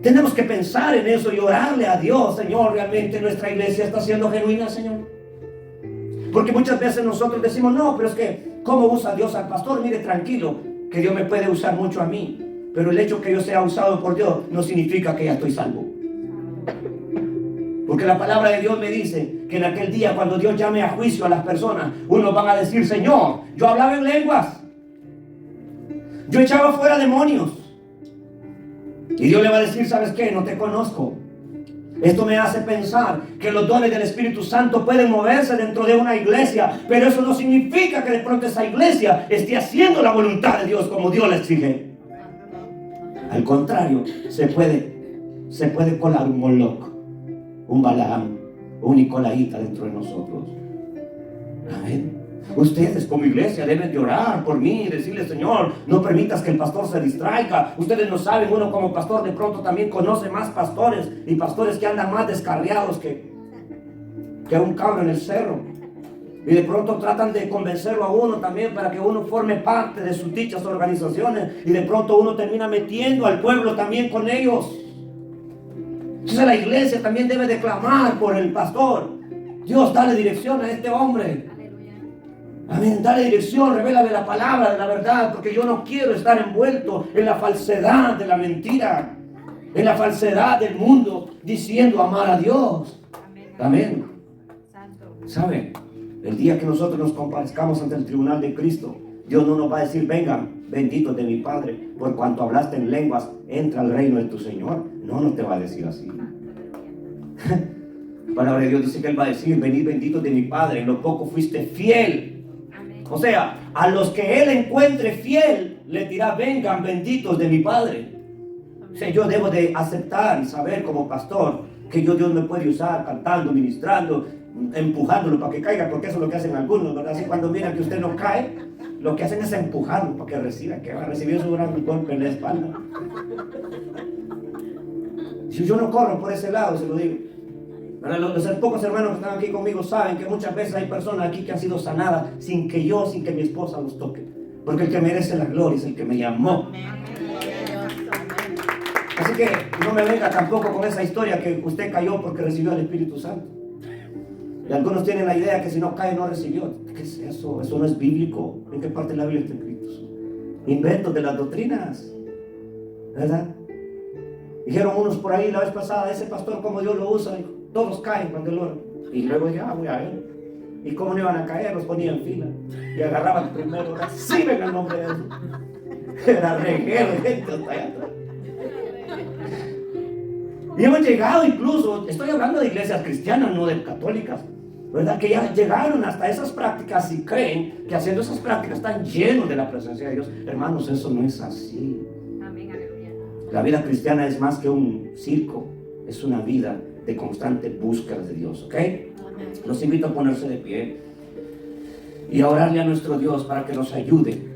Tenemos que pensar en eso y orarle a Dios, Señor, realmente nuestra iglesia está siendo genuina, Señor. Porque muchas veces nosotros decimos, no, pero es que, ¿cómo usa Dios al pastor? Mire, tranquilo, que Dios me puede usar mucho a mí. Pero el hecho que yo sea usado por Dios no significa que ya estoy salvo. Porque la palabra de Dios me dice que en aquel día, cuando Dios llame a juicio a las personas, unos van a decir, Señor, yo hablaba en lenguas, yo echaba fuera demonios. Y Dios le va a decir, ¿sabes qué? No te conozco. Esto me hace pensar que los dones del Espíritu Santo pueden moverse dentro de una iglesia, pero eso no significa que de pronto esa iglesia esté haciendo la voluntad de Dios como Dios le exige. Al contrario, se puede colar un Moloch, un Balaam, un Nicolaíta dentro de nosotros. Amén. Ustedes como iglesia deben de orar por mí y decirle, Señor, no permitas que el pastor se distraiga. Ustedes no saben, uno como pastor de pronto también conoce más pastores y pastores que andan más descarriados que un cabro en el cerro. Y de pronto tratan de convencerlo a uno también para que uno forme parte de sus dichas organizaciones. Y de pronto uno termina metiendo al pueblo también con ellos. Entonces la iglesia también debe de clamar por el pastor. Dios, dale dirección a este hombre. Aleluya. Amén, dale dirección, revélame la palabra de la verdad, porque yo no quiero estar envuelto en la falsedad de la mentira, en la falsedad del mundo, diciendo amar a Dios. Amén. Santo. ¿Sabe? El día que nosotros nos comparezcamos ante el tribunal de Cristo, Dios no nos va a decir, vengan, benditos de mi Padre, por cuanto hablaste en lenguas, entra al reino de tu Señor. No, no te va a decir así. La palabra de Dios dice que Él va a decir, venid benditos de mi Padre, en lo poco fuiste fiel. Amén. O sea, a los que Él encuentre fiel, le dirá, vengan benditos de mi Padre. O sea, yo debo de aceptar y saber como pastor que Dios me puede usar cantando, ministrando, empujándolo para que caiga, porque eso es lo que hacen algunos, ¿verdad? Así cuando miran que usted no cae, lo que hacen es empujarlo para que reciba, que va a recibir su gran golpe en la espalda. Si yo no corro por ese lado, se lo digo. Los pocos hermanos que están aquí conmigo saben que muchas veces hay personas aquí que han sido sanadas sin que mi esposa los toque. Porque el que merece la gloria es el que me llamó. Así que no me venga tampoco con esa historia que usted cayó porque recibió el Espíritu Santo. Y algunos tienen la idea que si no cae no recibió. ¿Qué es eso? Eso no es bíblico. ¿En qué parte de la Biblia está escrito? Inventos de las doctrinas, ¿verdad? Dijeron unos por ahí la vez pasada, ese pastor como Dios lo usa, dijo, todos caen cuando él ora. Y luego dije, voy a ver. ¿Y cómo no iban a caer? Los ponía en fila. Y agarraban primero, reciben el nombre de Jesús. Era reguero, gente hasta allá atrás. Y hemos llegado incluso, estoy hablando de iglesias cristianas, no de católicas, ¿verdad? Que ya llegaron hasta esas prácticas y creen que haciendo esas prácticas están llenos de la presencia de Dios. Hermanos, eso no es así. Amén, aleluya. La vida cristiana es más que un circo, es una vida de constante búsqueda de Dios, ¿ok? Los invito a ponerse de pie y a orarle a nuestro Dios para que nos ayude